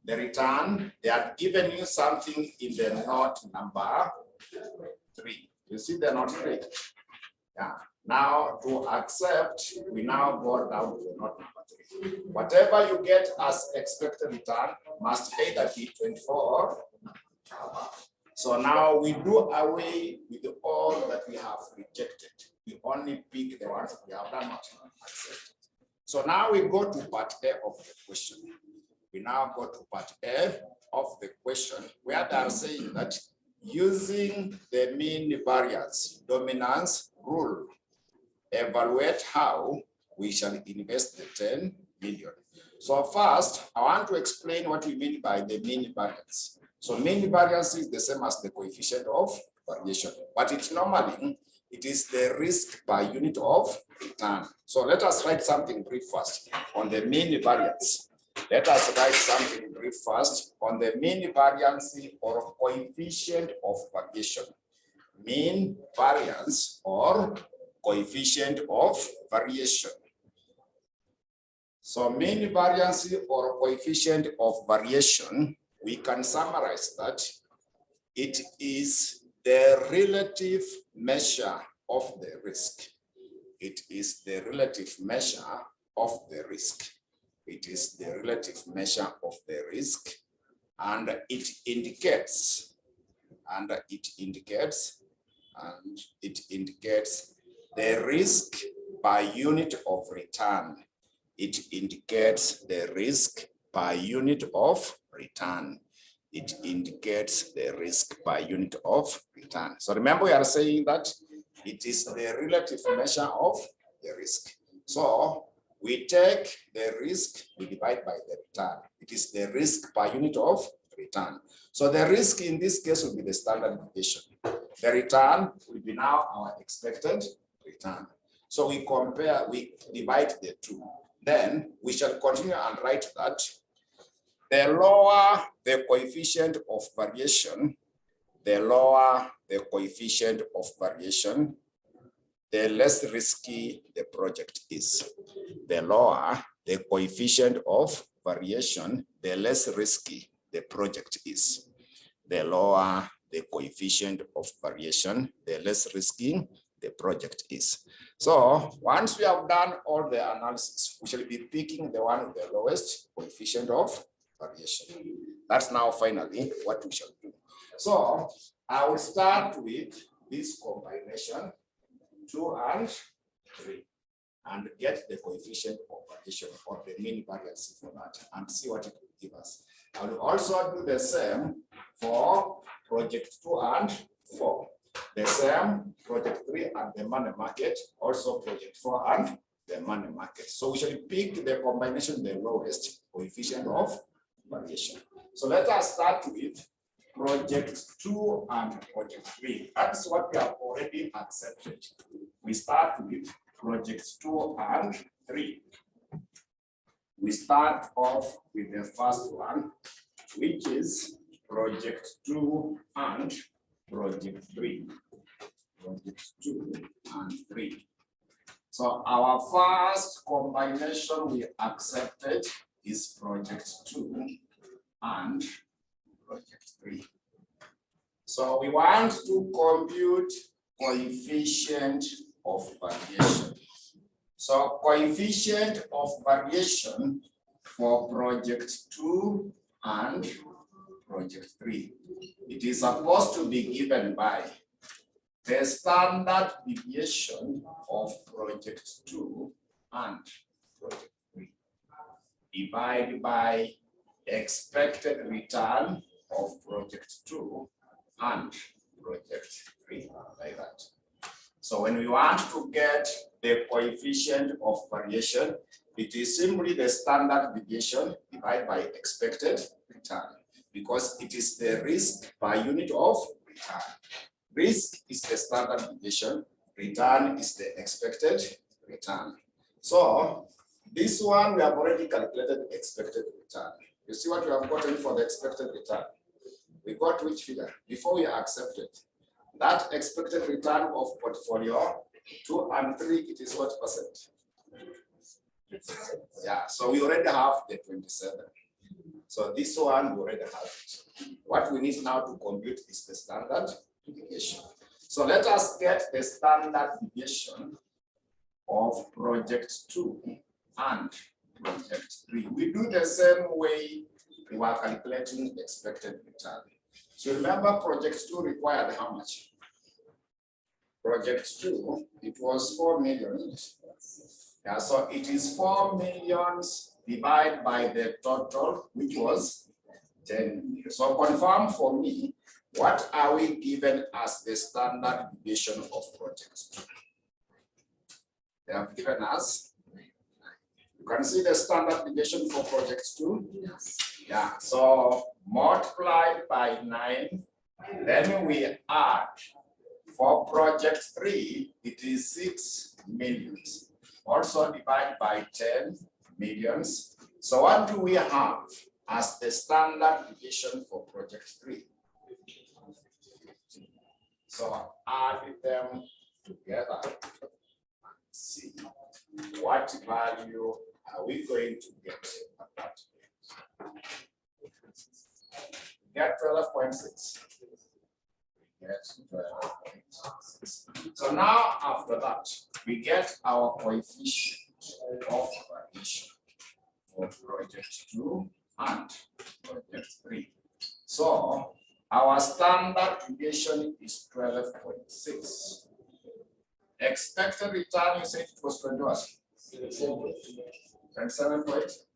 The return, they have given you something in the note number 3. You see the note 3? Yeah. Now to accept, we now go down to note number 3. Whatever you get as expected return must either be 24 or above. So now we do away with all that we have rejected. We only pick the ones we have done not accepted. So now we go to part A of the question. We now go to part A of the question where they are saying that using the mean variance, dominance, rule. Evaluate how we shall invest the 10 million. So first, I want to explain what we mean by the mean variance. So mean variance is the same as the coefficient of variation, but it is the risk per unit of return. So let us write something brief first on the mean variance. Let us write something brief first on the mean variance or coefficient of variation. Mean variance or coefficient of variation. So mean variance or coefficient of variation, we can summarize that it is the relative measure of the risk. It is the relative measure of the risk. It is the relative measure of the risk, and it indicates the risk per unit of return. It indicates the risk per unit of return. It indicates the risk per unit of return. So remember, we are saying that it is the relative measure of the risk. So we take the risk, we divide by the return. It is the risk per unit of return. So the risk in this case will be the standard deviation. The return will be now our expected return. So we compare, we divide the two. Then we shall continue and write that the lower the coefficient of variation, the lower the coefficient of variation, the less risky the project is. The lower the coefficient of variation, the less risky the project is. The lower the coefficient of variation, the less risky the project is. So once we have done all the analysis, we shall be picking the one with the lowest coefficient of variation. That's now finally what we shall do. So I will start with this combination 2 and 3 and get the coefficient of variation or the mean variance for that and see what it will give us. I will also do the same for project 2 and 4. The same project 3 and the money market, also project 4 and the money market. So we shall pick the combination, the lowest coefficient of variation. So let us start with project 2 and project 3. That's what we have already accepted. We start with project 2 and 3. We start off with the first one, which is project 2 and project 3. Project 2 and 3. So our first combination we accepted is project 2 and project 3. So we want to compute coefficient of variation. So coefficient of variation for project 2 and project 3. It is supposed to be given by the standard deviation of project 2 and project 3 divided by expected return of project 2 and project 3, like that. So when we want to get the coefficient of variation, it is simply the standard deviation divided by expected return, because it is the risk per unit of return. Risk is the standard deviation, return is the expected return. So this one we have already calculated expected return. You see what we have gotten for the expected return? We got which figure? Before we accepted that expected return of portfolio 2 and 3, it is what percent? Yeah, so we already have the 27. So this one we already have it. What we need now to compute is the standard deviation. So let us get the standard deviation of project 2 and project 3. We do the same way we were calculating expected return. So remember, project 2 required how much? Project 2, it was 4 million. Yeah, so it is 4 millions divided by the total, which was 10 million. So confirm for me, what are we given as the standard deviation of project 2? They have given us. You can see the standard deviation for project 2. Yeah, so multiplied by 9, then we add. For project 3, it is 6 millions. Also divide by 10 millions. So what do we have as the standard deviation for project 3? So add them together. See what value are we going to get at that? Get 12.6. Yes, 12.6. So now after that, we get our coefficient of variation for project 2 and project 3. So our standard deviation is 12.6. Expected return, you said it was 27.2.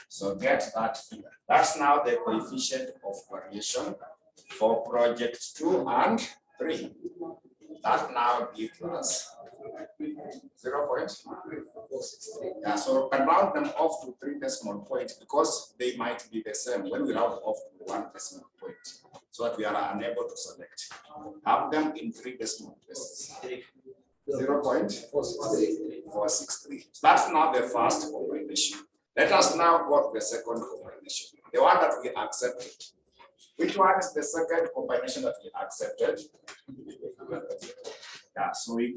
So get that figure. That's now the coefficient of variation for project 2 and 3. That now gives us 0.463. Yeah, so we can round them off to 3 decimal points because they might be the same when we round off to 1 decimal point. So that we are unable to select. Have them in 3 decimal places. 0.463. So that's now the first combination. Let us now go to the second combination, the one that we accepted. Which one is the second combination that we accepted? Yeah, so we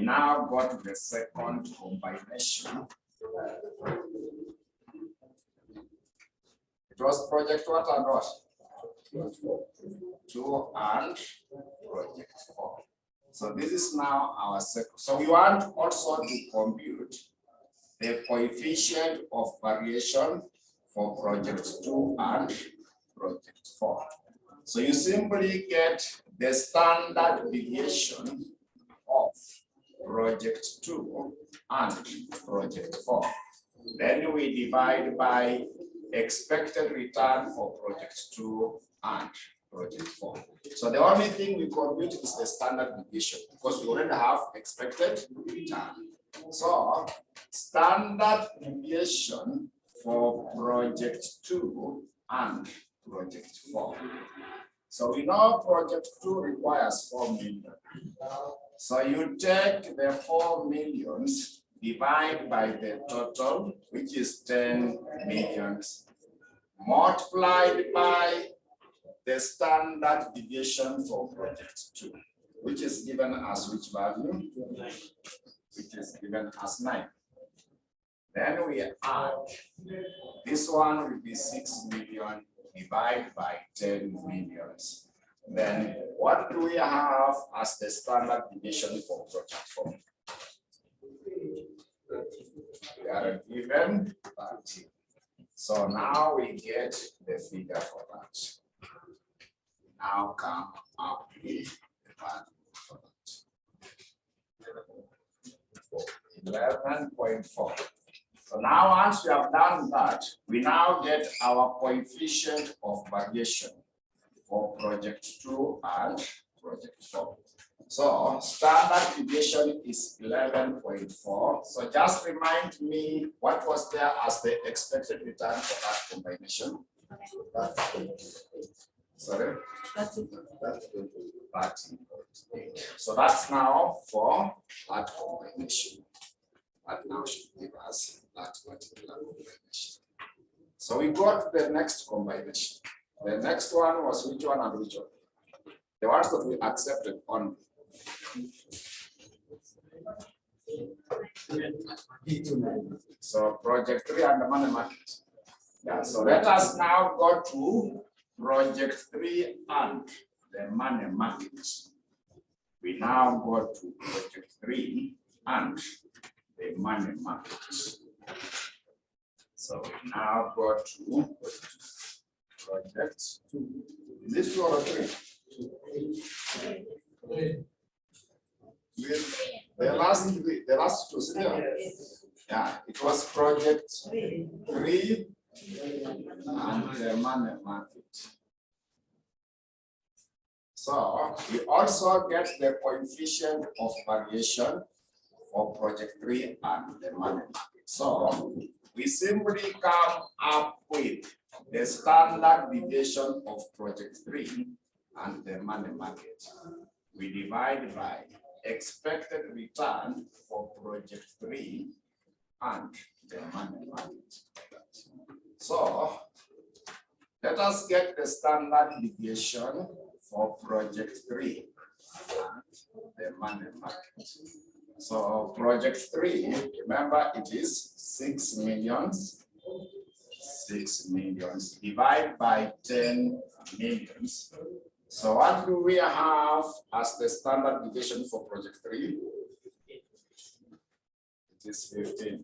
now go to the second combination. It was project what and what? 2 and project 4. So this is now our second. So we want also to compute the coefficient of variation for project 2 and project 4. So you simply get the standard deviation of project 2 and project 4. Then we divide by expected return for project 2 and project 4. So the only thing we compute is the standard deviation because we already have expected return. So standard deviation for project 2 and project 4. So we know project 2 requires 4 million. So you take the 4 millions, divide by the total, which is 10 millions, multiplied by the standard deviation for project 2, which is given as which value? Which is given as 9. Then we add, this one will be 6 million, divide by 10 millions. Then what do we have as the standard deviation for project 4? We are given 30. So now we get the figure for that. Now come up with the value for that. 11.4. So now once we have done that, we now get our coefficient of variation for project 2 and project 4. So standard deviation is 11.4. So just remind me what was there as the expected return for that combination. Sorry? 30.8. So that's now for that combination. That now should give us that particular combination. So we go to the next combination. The next one was which one and which one? The ones that we accepted on. So project 3 and the money market. Yeah, so let us now go to project 3 and the money market. We now go to project 3 and the money market. So we now go to project 2. Is this 2 or 3? The last two, yeah, it was project 3 and the money market. So we also get the coefficient of variation for project 3 and the money market. So we simply come up with the standard deviation of project 3 and the money market. We divide by expected return for project 3 and the money market. So let us get the standard deviation for project 3 and the money market. So project 3, remember it is 6 millions. 6 millions divided by 10 millions. So what do we have as the standard deviation for project 3? It is 15.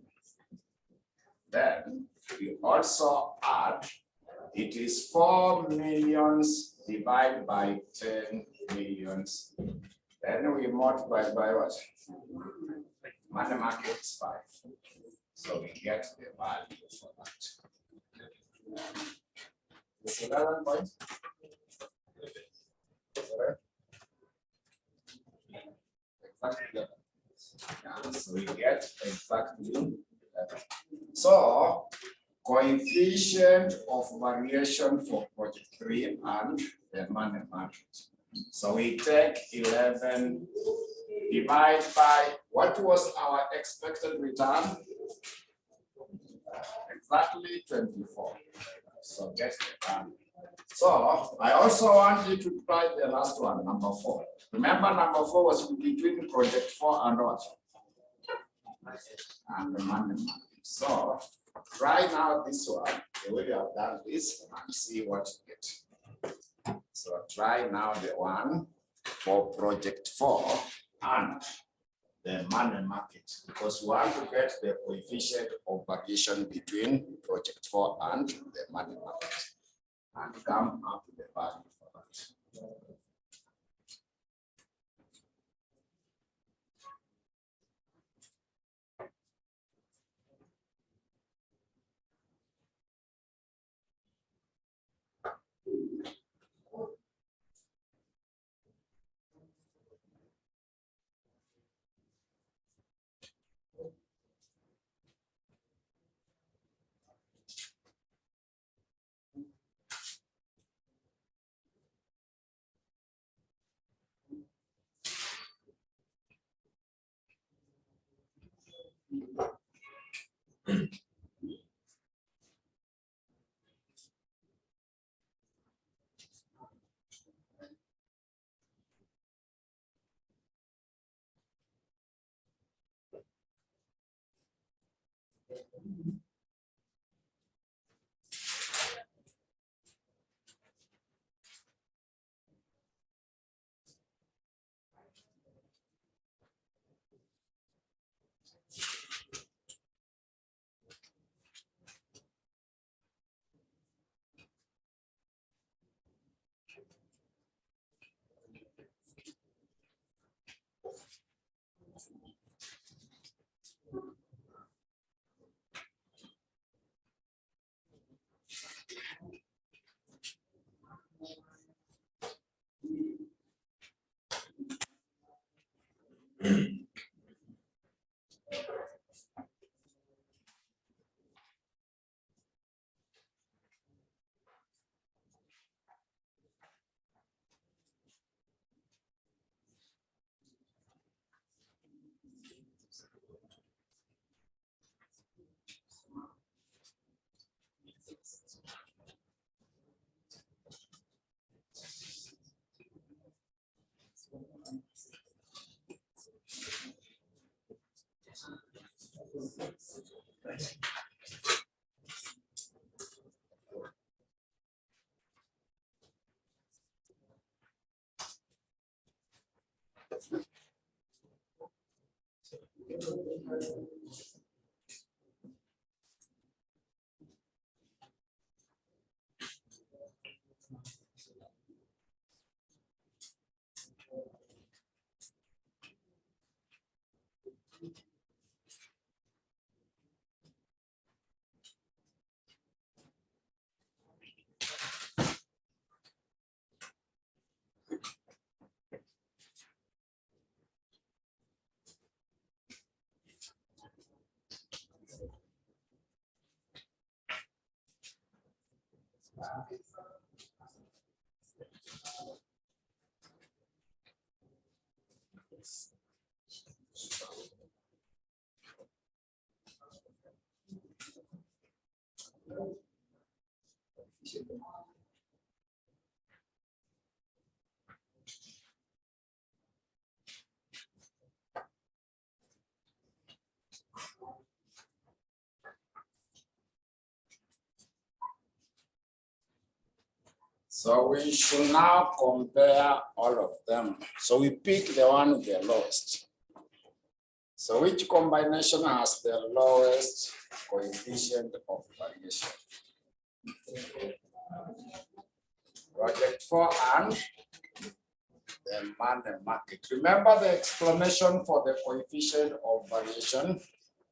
Then we also add, it is 4 millions divided by 10 millions. Then we multiply by what? Money market is 5. So we get the value for that. Is 11 points? Exactly. Yeah, so we get exactly 11. So coefficient of variation for project 3 and the money market. So we take 11 divide by what was our expected return? Exactly 24. So get the value. So I also want you to try the last one, number 4. Remember, number 4 was between project 4 and what? And the money market. So try now this one, the way you have done this, and see what you get. So try now the one for project 4 and the money market, because we want to get the coefficient of variation between project 4 and the money market and come up with the value for that. So we should now compare all of them. So we pick the one with the lowest. So which combination has the lowest coefficient of variation? Project 4 and the money market. Remember the explanation for the coefficient of variation.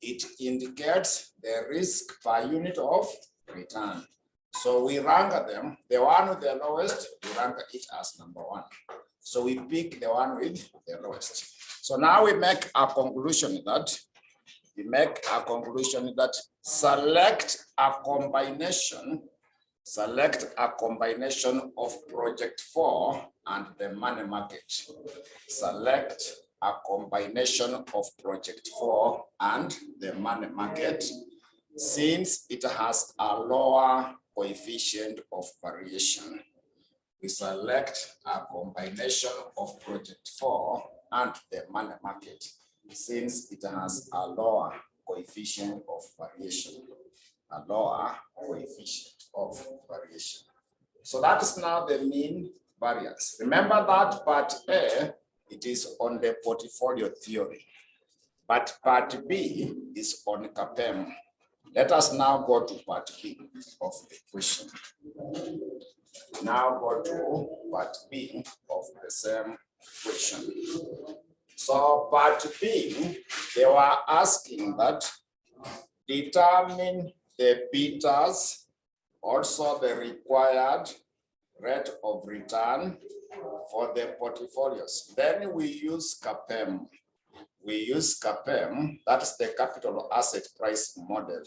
It indicates the risk per unit of return. So we rank them. The one with the lowest, we rank it as number 1. So we pick the one with the lowest. So now we make a conclusion that select a combination of project 4 and the money market. Select a combination of project 4 and the money market, since it has a lower coefficient of variation. We select a combination of project 4 and the money market, since it has a lower coefficient of variation. A lower coefficient of variation. So that is now the mean variance. Remember that part A, it is on the portfolio theory, but part B is on CAPM. Let us now go to part B of the question. Now go to part B of the same question. So part B, they were asking that determine the betas, also the required rate of return for the portfolios. Then we use CAPM. That's the capital asset price model,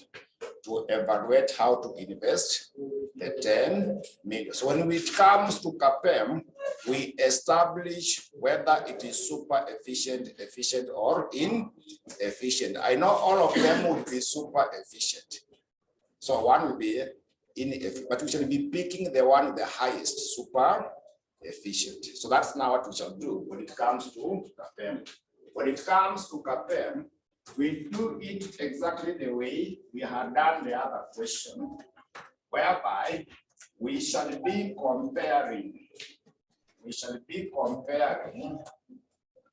to evaluate how to invest the 10 million. So when it comes to CAPM, we establish whether it is super efficient, efficient, or inefficient. I know all of them will be super efficient. So one will be inefficient, but we shall be picking the one with the highest, super efficient. So that's now what we shall do when it comes to CAPM. When it comes to CAPM, we do it exactly the way we had done the other question, whereby we shall be comparing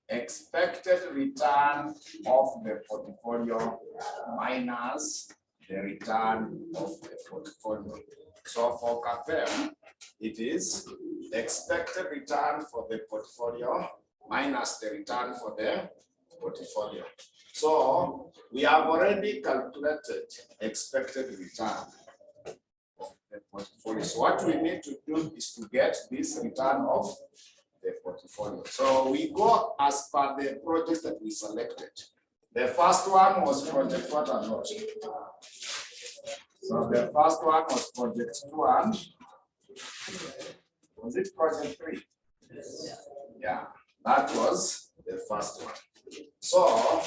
expected return of the portfolio minus the return of the portfolio. So for CAPM, it is the expected return for the portfolio minus the return for the portfolio. So we have already calculated expected return of the portfolio. So what we need to do is to get this return of the portfolio. So we go as per the project that we selected. The first one was project what and what? So the first one was project 2 and was it project 3? Yeah, that was the first one. So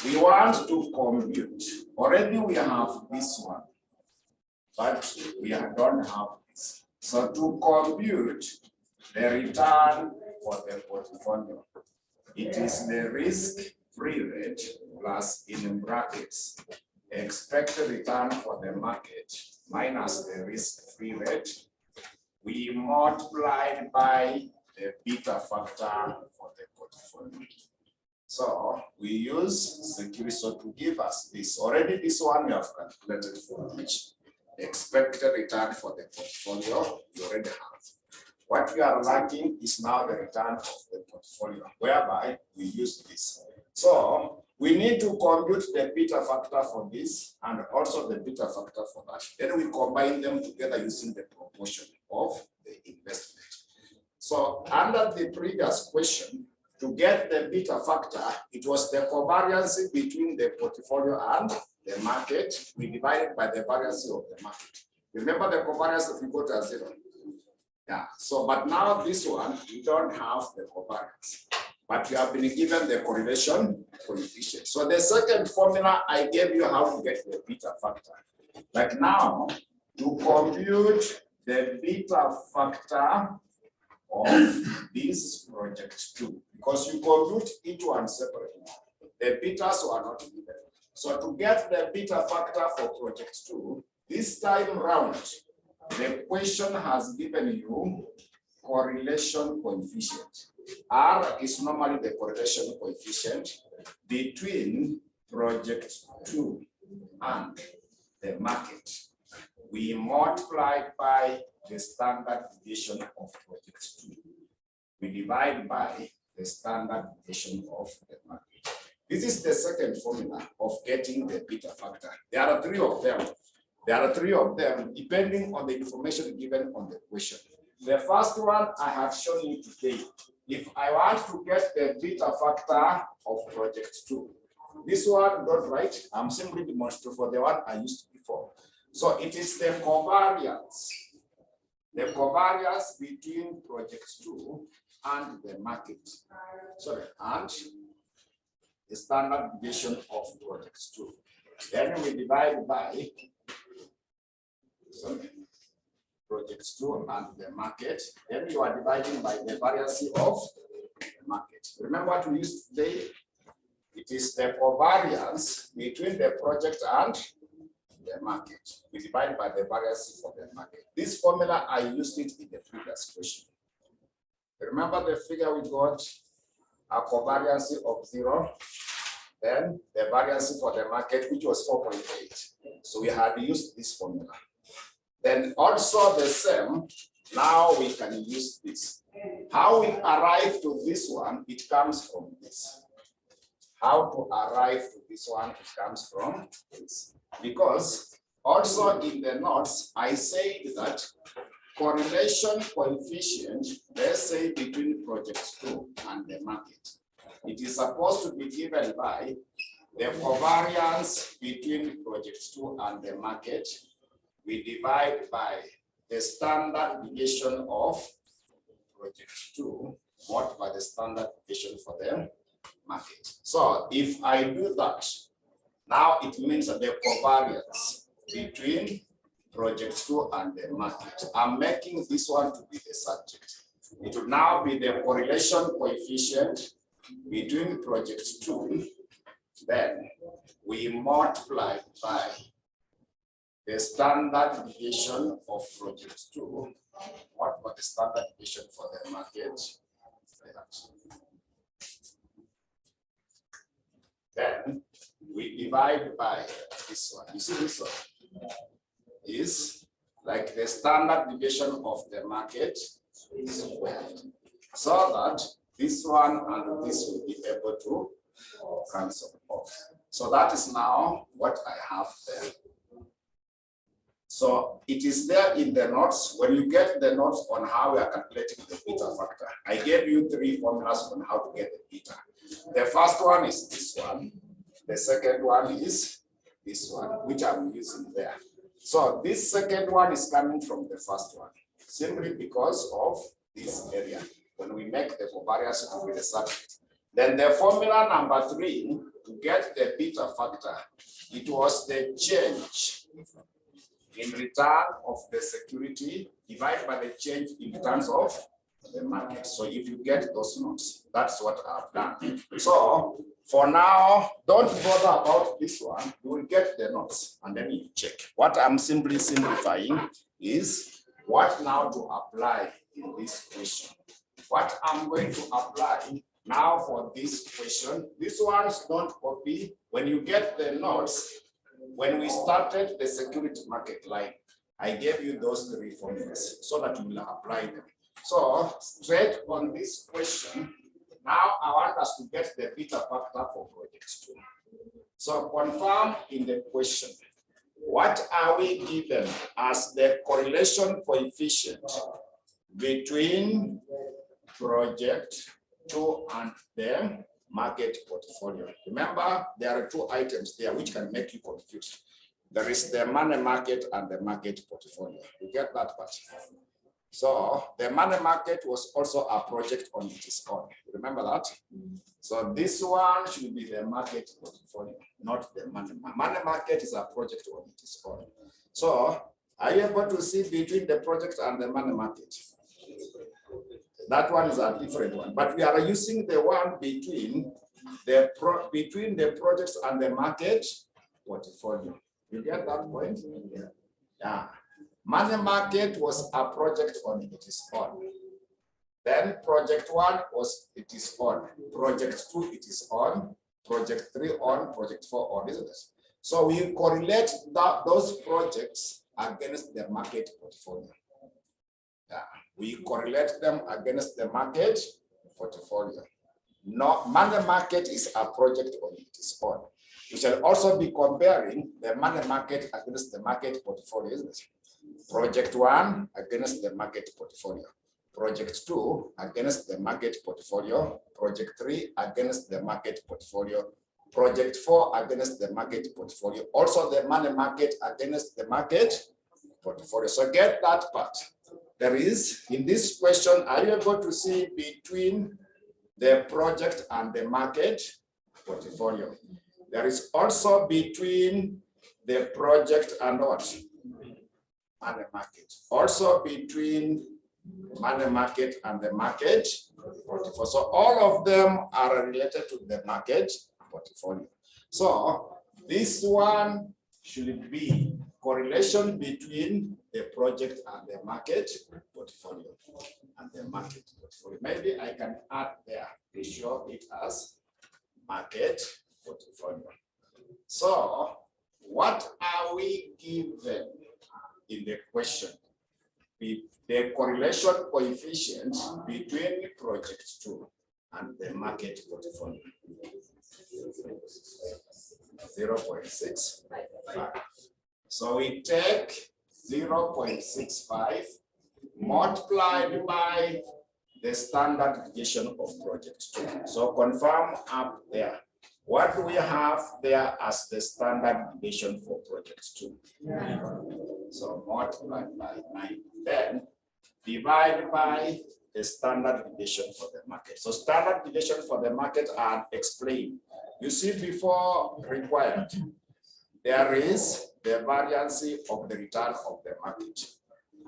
we want to compute. Already we have this one, but we don't have this. So to compute the return for the portfolio, it is the risk-free rate plus, in brackets, expected return for the market minus the risk-free rate. We multiplied by the beta factor for the portfolio. So we use security to give us this. Already this one we have calculated for which expected return for the portfolio you already have. What we are lacking is now the return of the portfolio, whereby we use this. So we need to compute the beta factor for this and also the beta factor for that. Then we combine them together using the proportion of the investment. So under the previous question, to get the beta factor, it was the covariance between the portfolio and the market. We divided by the variance of the market. Remember the covariance that we got as 0? Yeah. So, but now this one, we don't have the covariance. but you have been given the correlation coefficient. So the second formula I gave you how to get the beta factor. Like now, to compute the beta factor of this project 2, because you compute each one separately. The betas are not given. So to get the beta factor for project 2, this time round, the question has given you correlation coefficient. R is normally the correlation coefficient between project 2 and the market. We multiply by the standard deviation of project 2. We divide by the standard deviation of the market. This is the second formula of getting the beta factor. There are three of them. There are three of them depending on the information given on the question. The first one I have shown you today. If I want to get the beta factor of project 2, this one, don't write, I'm simply demonstrating for the one I used before. So it is the covariance between project 2 and the market. Sorry, and the standard deviation of project 2. Then we divide by project 2 and the market. Then you are dividing by the variance of the market. Remember what we used today? It is the covariance between the project and the market. We divide by the variance for the market. This formula, I used it in the previous question. Remember the figure we got? A covariance of 0, then the variance for the market, which was 4.8. So we had used this formula. Then also the same, now we can use this. How we arrive to this one, it comes from this. How to arrive to this one, it comes from this. Because also in the notes, I say that correlation coefficient, let's say between project 2 and the market, it is supposed to be given by the covariance between project 2 and the market. We divide by the standard deviation of project 2, what by the standard deviation for the market. So if I do that, now it means that the covariance between project 2 and the market. I'm making this one to be the subject. It will now be the correlation coefficient between project 2. Then we multiply by the standard deviation of project 2. What was the standard deviation for the market? Then we divide by this one. You see this one is like the standard deviation of the market squared. So that this one and this will be able to cancel off. So that is now what I have there. So it is there in the notes. When you get the notes on how we are calculating the beta factor, I gave you 3 formulas on how to get the beta. The first one is this one. The second one is this one, which I'm using there. So this second one is coming from the first one, simply because of this area. When we make the covariance to be the subject. Then the formula number 3, to get the beta factor, it was the change in return of the security divided by the change in terms of the market. So if you get those notes, that's what I've done. So for now, don't bother about this one. You will get the notes and then you check. What I'm simply simplifying is what now to apply in this question. What I'm going to apply now for this question, these ones don't copy. When you get the notes, when we started the security market line, I gave you those 3 formulas so that you will apply them. So straight on this question, now I want us to get the beta factor for project 2. So confirm in the question, what are we given as the correlation coefficient between project 2 and the market portfolio? Remember, there are 2 items there which can make you confused. There is the money market and the market portfolio. You get that part? So the money market was also a project on its own. Remember Remember that? So this one should be the market portfolio, not the money. Money market is a project on its own. So are you able to see between the project and the money market? That one is a different one, but we are using the one between the projects and the market portfolio. You get that point? Yeah. Money market was a project on its own. Then project 1 was it is on. Project 2 it is on. Project 3 on. Project 4 on, isn't it? So we correlate those projects against the market portfolio. Yeah. We correlate them against the market portfolio. No, money market is a project on its own. We shall also be comparing the money market against the market portfolio, isn't it? Project 1 against the market portfolio. Project 2 against the market portfolio. Project 3 against the market portfolio. Project 4 against the market portfolio. Also the money market against the market portfolio. So get that part. There is, in this question, are you able to see between the project and the market portfolio? There is also between the project and what? Money market. Also between money market and the market portfolio. So all of them are related to the market portfolio. So this one should be correlation between the project and the market portfolio and the market portfolio. Maybe I can add there to show it as market portfolio. So what are we given in the question? The correlation coefficient between project 2 and the market portfolio. 0.65. So we take 0.65 multiplied by the standard deviation of project 2. So confirm up there. What do we have there as the standard deviation for project 2? So multiplied by 9, then divide by the standard deviation for the market. So standard deviation for the market are explained. You see before required, there is the variance of the return of the market.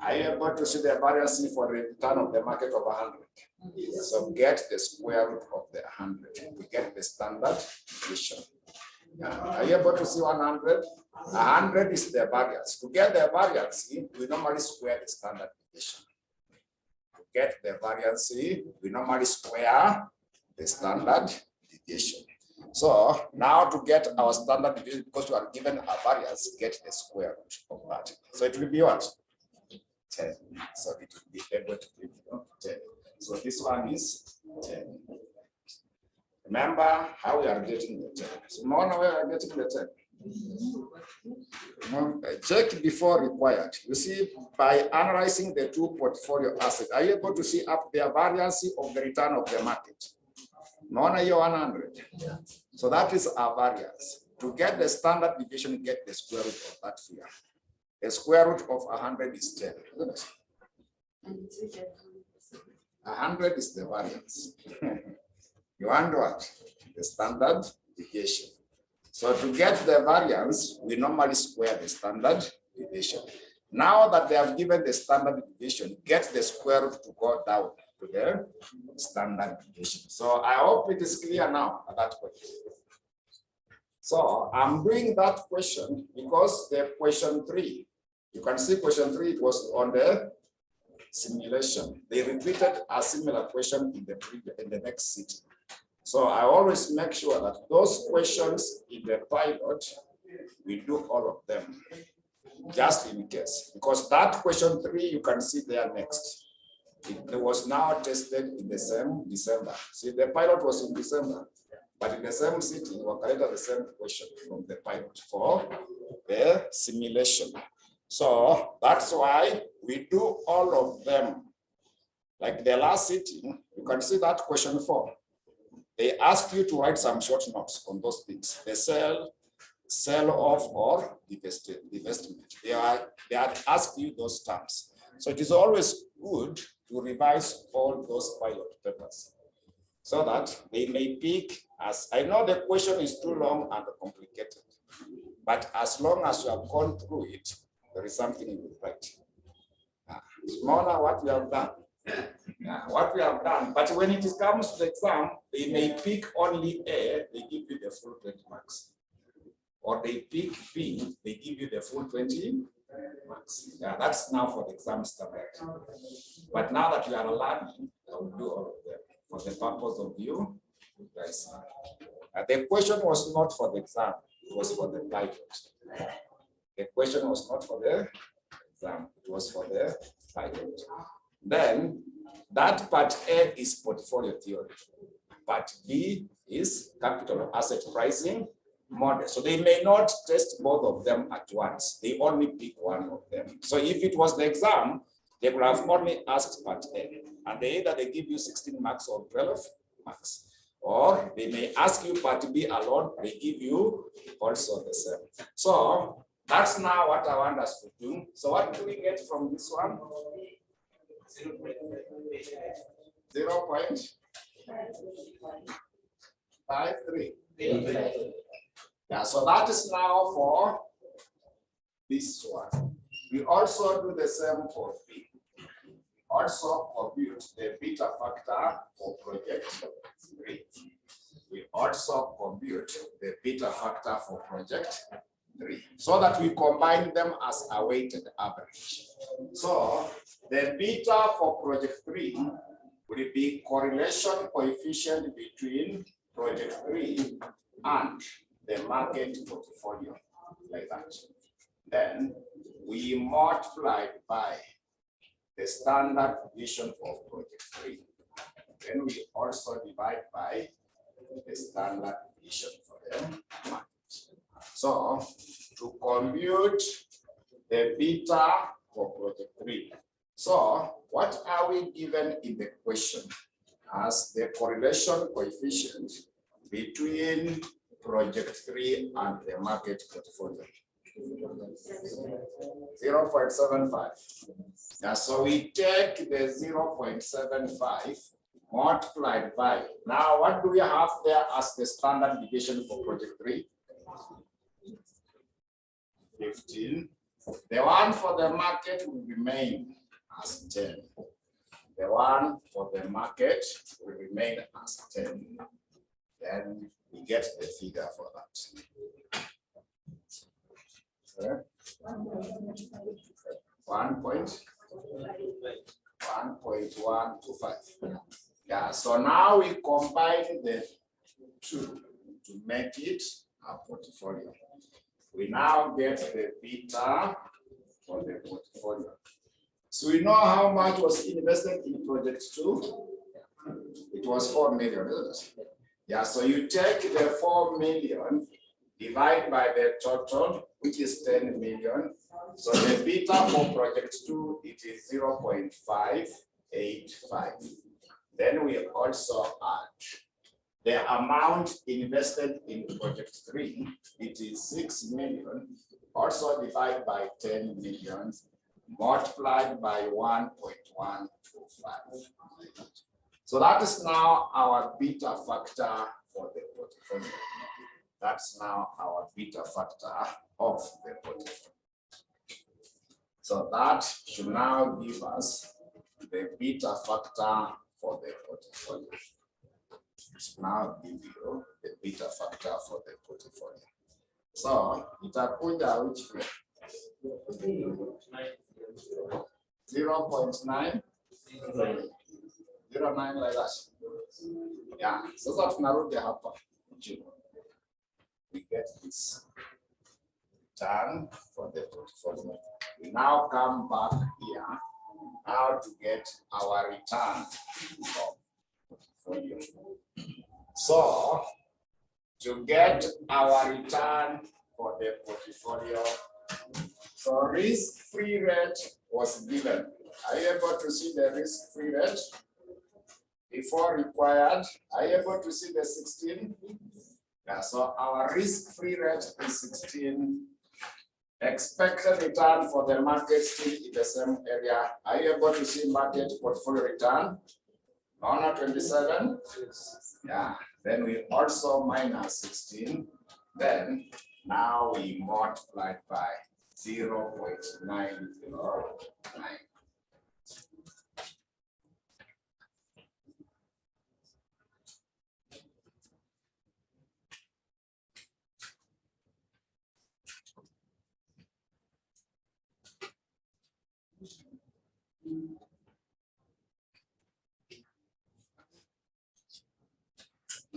Are you able to see the variance for the return of the market of 100? So get the square root of the 100. We get the standard deviation. Are you able to see 100? 100 is the variance. To get the variance, we normally square the standard deviation. To get the variance, we normally square the standard deviation. So now to get our standard deviation, because we are given a variance, get the square root of that. So it will be what? 10. So it will be able to give 10. So this one is 10. Remember how we are getting the 10. So now we are getting the 10. Check before required. You see, by analyzing the two portfolio assets, are you able to see up the variance of the return of the market? Not 100. So that is our variance. To get the standard deviation, get the square root of that figure. The square root of 100 is 10. Isn't it? 100 is the variance. You want what? The standard deviation. So to get the variance, we normally square the standard deviation. Now that they have given the standard deviation, get the square root to go down to the standard deviation. So I hope it is clear now at that point. So I'm doing that question because the question 3, you can see question 3, it was on the simulation. They repeated a similar question in the next sitting. So I always make sure that those questions in the pilot, we do all of them, just in case. Because that question 3, you can see there next. It was now tested in the same December. See, the pilot was in December, but in the same sitting, we collected the same question from the pilot for the simulation. So that's why we do all of them. Like the last sitting, you can see that question 4. They ask you to write some short notes on those things. The sell off or divestment. They had asked you those terms. So it is always good to revise all those pilot papers. so that they may pick, as I know the question is too long and complicated, but as long as you have gone through it, there is something you will write. Smaller what we have done. What we have done, but when it comes to the exam, they may pick only A, they give you the full 20 marks. Or they pick B, they give you the full 20 marks. Yeah, that's now for the exam standard. But now that you are learning, I will do all of them for the purpose of you guys. The question was not for the exam, it was for the pilot. The question was not for the exam, it was for the pilot. Then that part A is portfolio theory. Part B is capital asset pricing model. So they may not test both of them at once. They only pick one of them. So if it was the exam, they would have only asked part A. And either they give you 16 marks or 12 marks. Or they may ask you part B alone, they give you also the same. So that's now what I want us to do. So what do we get from this one? 0.53. Yeah, so that is now for this one. We also do the same for B. Also compute the beta factor for project 3. We also compute the beta factor for project 3, so that we combine them as a weighted average. So the beta for project 3 will be correlation coefficient between project 3 and the market portfolio, like that. Then we multiply by the standard deviation of project 3. Then we also divide by the standard deviation for the market. So to compute the beta for project 3. So what are we given in the question as the correlation coefficient between project 3 and the market portfolio? 0.75. Yeah, so we take the 0.75 multiplied by, now what do we have there as the standard deviation for project 3? 15. The one for the market will remain as 10. The one for the market will remain as 10. Then we get the figure for that. Okay. 1.125. Yeah, so now we combine the two to make it a portfolio. We now get the beta for the portfolio. So we know how much was invested in project 2. It was 4 million, isn't it? Yeah, so you take the 4 million, divide by the total, which is 10 million. So the beta for project 2, it is 0.585. Then we also add the amount invested in project 3, it is 6 million, also divide by 10 million, multiplied by 1.125. So that is now our beta factor for the portfolio. That's now our beta factor of the portfolio. So that should now give us the beta factor for the portfolio. Now give you the beta factor for the portfolio. So itakuja which way? 0.9, 0.9 like that. Yeah, sasa tunarudi hapa. We get this return for the portfolio. We now come back here now to get our return of portfolio. So to get our return for the portfolio, so risk-free rate was given. Are you able to see the risk-free rate before required? Are you able to see the 16? Yeah, so our risk-free rate is 16. Expected return for the market still in the same area. Are you able to see market portfolio return? Honor 27. Yeah. Then we also minus 16. Then now we multiply by 0.909.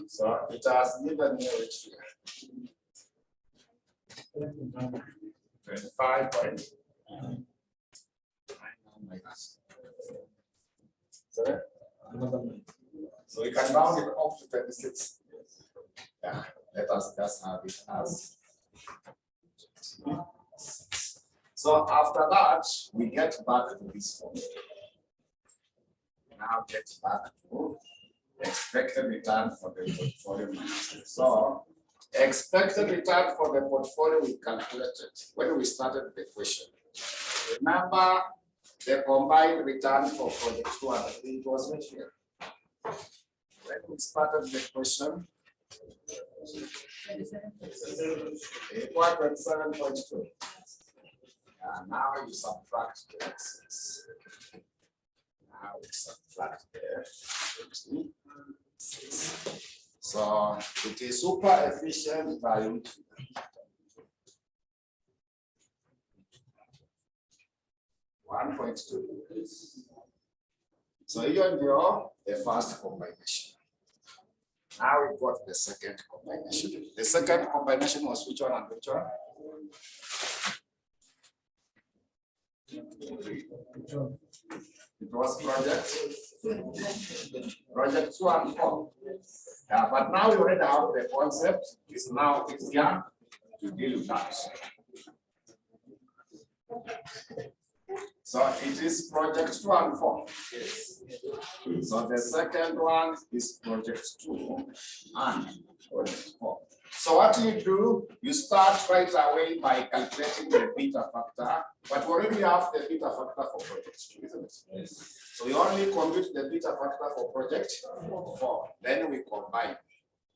So it has given me which figure? 25 point. So we can round it off to 26. Yeah, let us just have it as. So after that, we get back to this form. Now get back to expected return for the portfolio management. So expected return for the portfolio we calculated when we started the question. Remember the combined return for project 2 and 3 was which year? When we started the question, it was 27.2. Now you subtract the 6. Now we subtract the 6. So it is super efficient by 1.2. So here you go, the first combination. Now we got the second combination. The second combination was which one and which one? It was project 2 and 4. Yeah, but now we already have the concept. It's now easier to deal with that. So it is project 2 and 4. So the second one is project 2 and project 4. So what you do, you start right away by calculating the beta factor, but we already have the beta factor for project 2, isn't it? Yes. So you only compute the beta factor for project 4. Then we combine.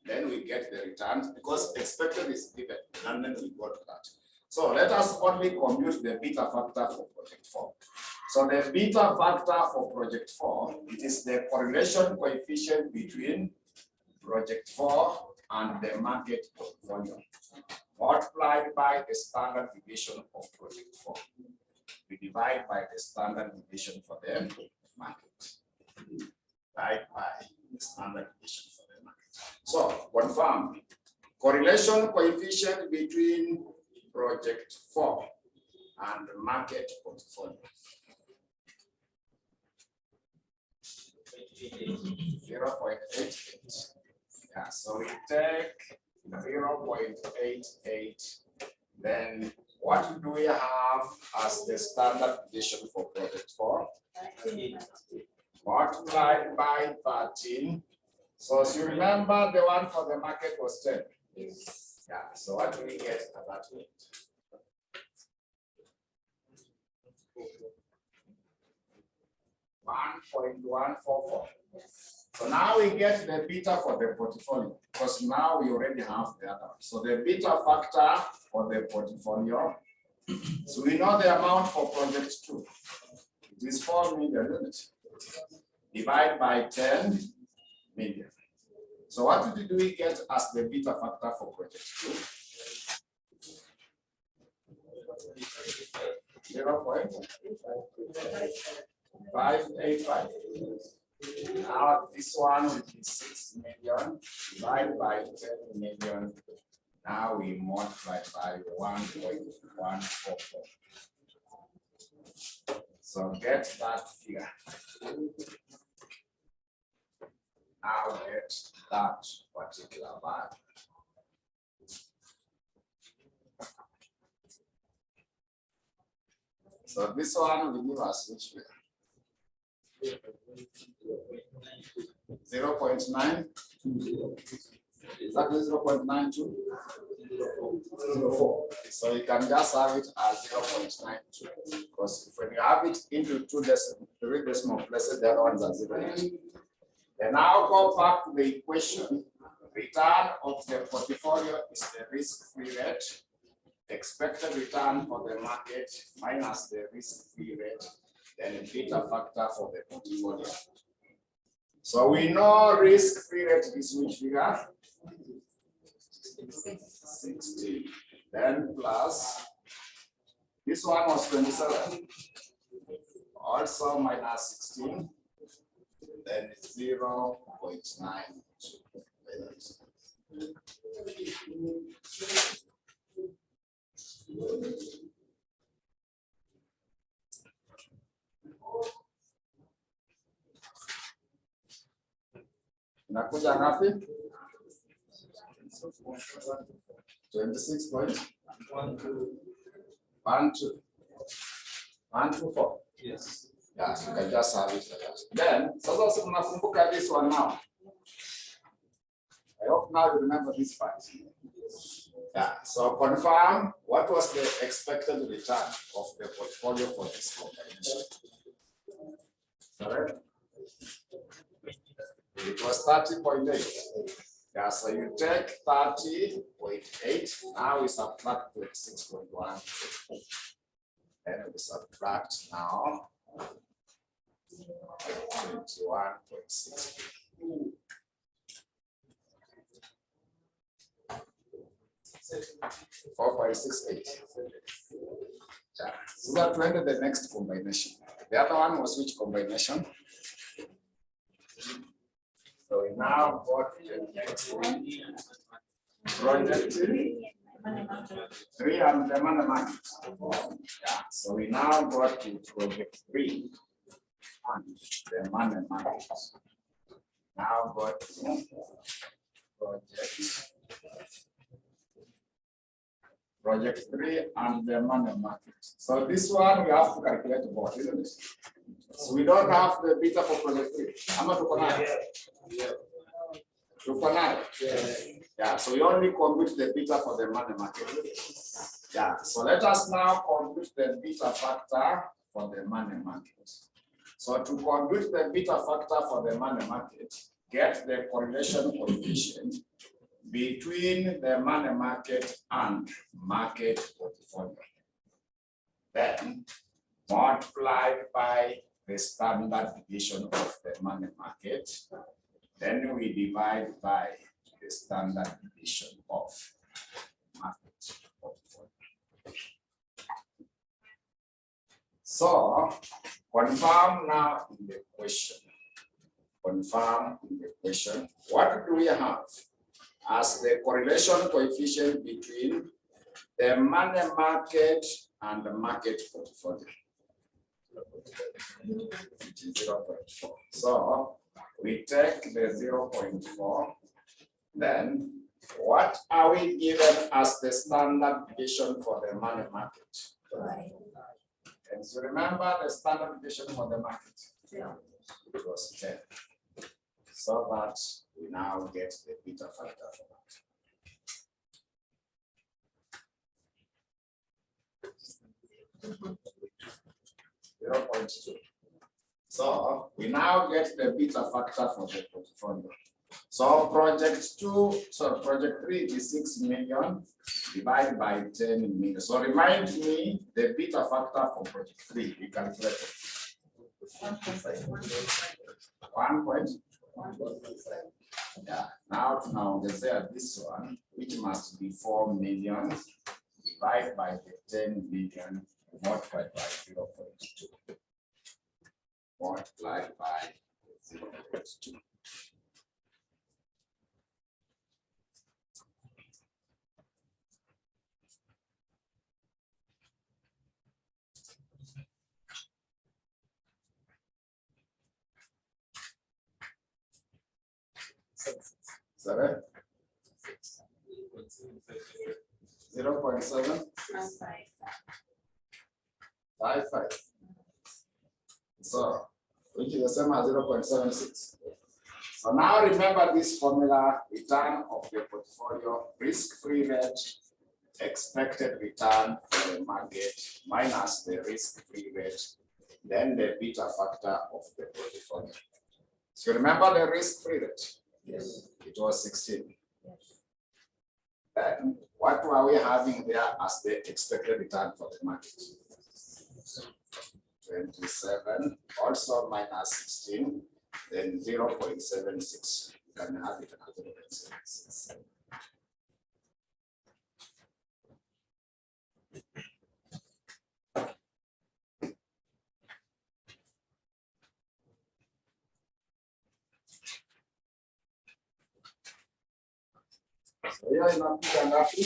Then we get the returns because expected is given, and then we got that. So let us only compute the beta factor for project 4. So the beta factor for project 4, it is the correlation coefficient between project 4 and the market portfolio multiplied by the standard deviation of project 4. We divide by the standard deviation for the market. Divide by the standard deviation for the market. So confirm correlation coefficient between project 4 and the market portfolio. 0.88. Yeah, so we take 0.88. Then what do we have as the standard deviation for project 4? Multiplied by 13. So as you remember, the one for the market was 10. Yes. Yeah, so what do we get at that rate? 1.144. So now we get the beta for the portfolio because now we already have the other one. So the beta factor for the portfolio. So we know the amount for project 2. It is 4 million, isn't it? Divide by 10 million. So what did we get as the beta factor for project 2? 0.585. Now this one will be 6 million divided by 10 million. Now we multiply by 1.144. So get that figure. Now get that particular value. So this one will give us which figure? 0.9. Is that 0.92? 0.04. So you can just have it as 0.92 because when you have it into 3 decimal places, the other ones are 0.8. And now go back to the equation. Return of the portfolio is the risk-free rate. Expected return for the market minus the risk-free rate, then beta factor for the portfolio. So we know risk-free rate is which figure? 60. Then plus, this one was 27. Also minus 16. Then 0.92. Nakuja ngapi? 26.124. Yes. Yes, you can just have it like that. Then, sasa mnakumbuka this one now. I hope now you remember this part. Yeah, so confirm what was the expected return of the portfolio for this combination. Correct? It was 30.8. Yeah, so you take 30.8, now we subtract 26.1. Then we subtract now 21.6. $4.68. Yeah. So that went to the next combination. The other one was which combination? So we now got the next one. Project 3 and the money market. Yeah. So we now got to project 3 and the money market. Now got to project 3 and the money market. So this one we have to calculate both, isn't it? So we don't have the beta for project 3. I'm not going Yeah, so we only compute the beta for the money market. Yeah, so let us now compute the beta factor for the money market. So to compute the beta factor for the money market, get the correlation coefficient between the money market and market portfolio. Then multiplied by the standard deviation of the money market. Then we divide by the standard deviation of market portfolio. So confirm now in the question. Confirm in the question. What do we have as the correlation coefficient between the money market and the market portfolio? It is 0.4. So we take the 0.4. Then what are we given as the standard deviation for the money market? And so remember the standard deviation for the market? It was 10. So that we now get the beta factor for that. 0.2. So we now get the beta factor for the portfolio. So project 3 is 6 million divided by 10 million. So remind me the beta factor for project 3. We calculated 1.1. Yeah. Now tunaongezea this one, which must be 4 million divided by the 10 million multiplied by 0.2. Multiplied by 0.2. Is that right? 0.7? 55. So, which is the same as 0.76. So now remember this formula: return of the portfolio, risk-free rate, expected return for the market minus the risk-free rate, then the beta factor of the portfolio. So remember the risk-free rate? Yes. It was 16. Yes. Then what were we having there as the expected return for the market? 27, also minus 16, then 0.76. You can have it at 0.76. So here inakuja ngapi?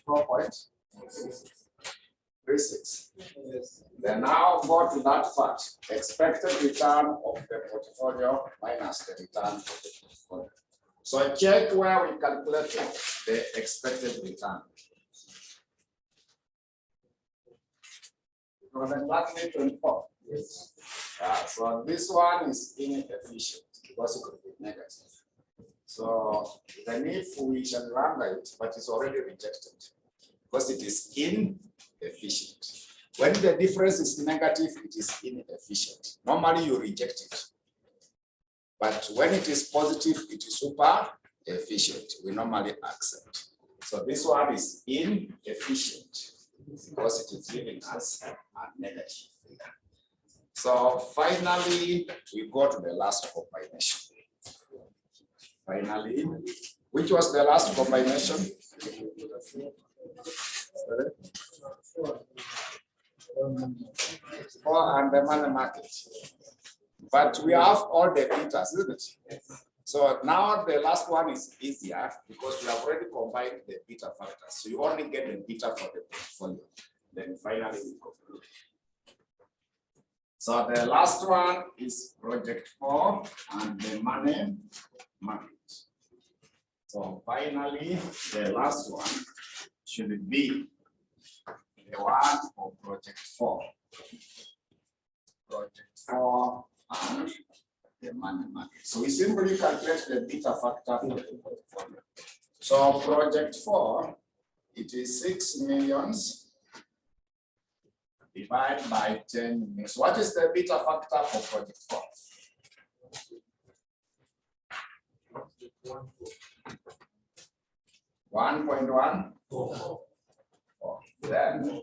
24.36. Then now go to that part. Expected return of the portfolio minus the return of the portfolio. So check where we calculated the expected return. It was exactly 24. Yes. So this one is inefficient because it could be negative. So even if we shall run it, but it's already rejected because it is inefficient. When the difference is negative, it is inefficient. Normally you reject it. But when it is positive, it is super efficient. We normally accept. So this one is inefficient because it is giving us a negative figure. So finally, we go to the last combination. Finally, which was the last combination? For and the money market. But we have all the betas, isn't it? So now the last one is easier because we have already combined the beta factors. So you only get the beta for the portfolio. Then finally we conclude. So the last one is project 4 and the money market. So finally, the last one should be the one for project 4. Project 4 and the money market. So we simply calculate the beta factor for the portfolio. So project 4, it is 6 millions divided by 10 millions. What is the beta factor for project 4? 1.1. Then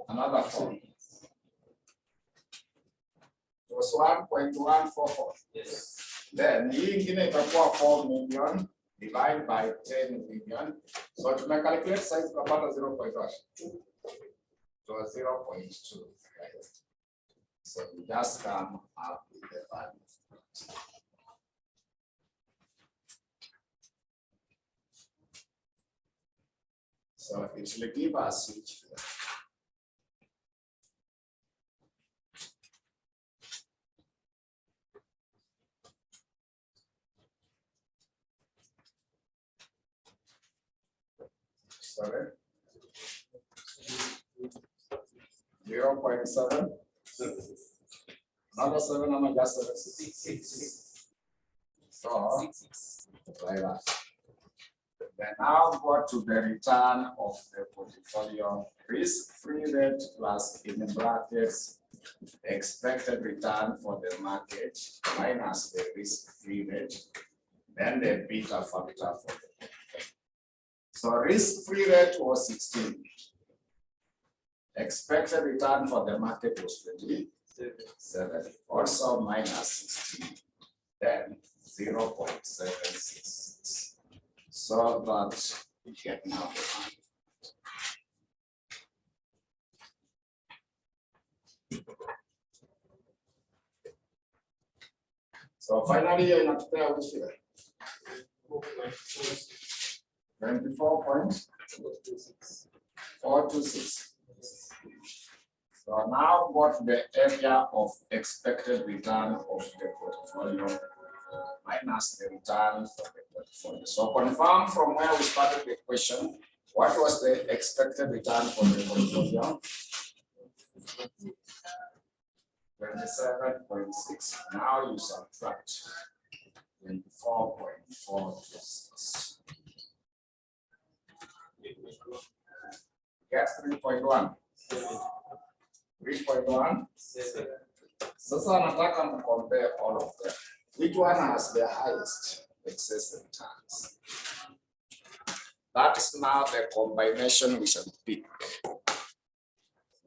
another 4. It was 1.144. Yes. Then hii ingine itakuwa 4 million divided by 10 million. So to calculate size tunapata 0.2. So 0.2. Right? So we just come up with the value. So it will give us which. Sorry. 0.7. Another 7, I'm just 6. So, like that. Then now go to the return of the portfolio risk-free rate plus in brackets expected return for the market minus the risk-free rate, then the beta factor for the portfolio. So risk-free rate was 16. Expected return for the market was 27. Also minus 16. Then 0.76. So that we get now the value. So finally, you're not there which figure? 24.426. So now go to the area of expected return of the portfolio minus the return for the portfolio. So confirm from where we started the question, what was the expected return for the portfolio? 27.6. Now you subtract 24.426. Get 3.1. 3.1. Sasa nataka to compare all of them. Which one has the highest excess returns? That is now the combination we should pick.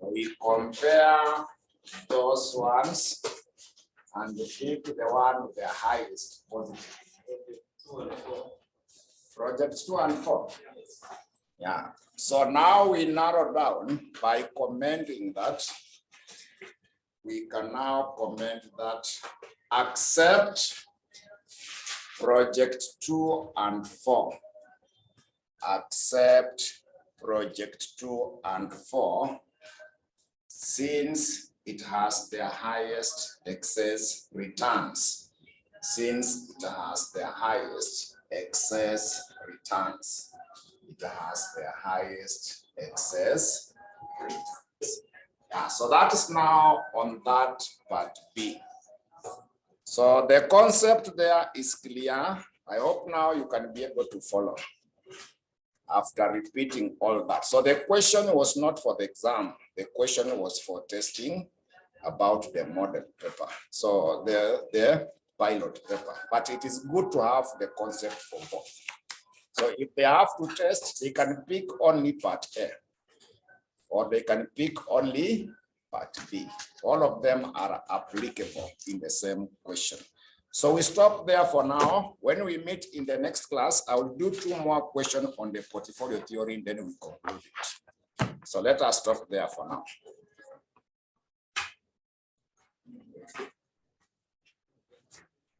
We compare those ones and pick the one with the highest positive. Projects 2 and 4. Yeah. So now we narrow down by commenting that. We can now comment that accept project 2 and 4. Accept project 2 and 4 since it has the highest excess returns. Since it has the highest excess returns. It has the highest excess returns. Yeah, so that is now on that part B. So the concept there is clear. I hope now you can be able to follow after repeating all that. So the question was not for the exam. The question was for testing about the model paper. So the pilot paper, but it is good to have the concept for both. So if they have to test, they can pick only part A, or they can pick only part B. All of them are applicable in the same question. So we stop there for now. When we meet in the next class, I will do 2 more questions on the portfolio theory, and then we conclude it. So let us stop there for now.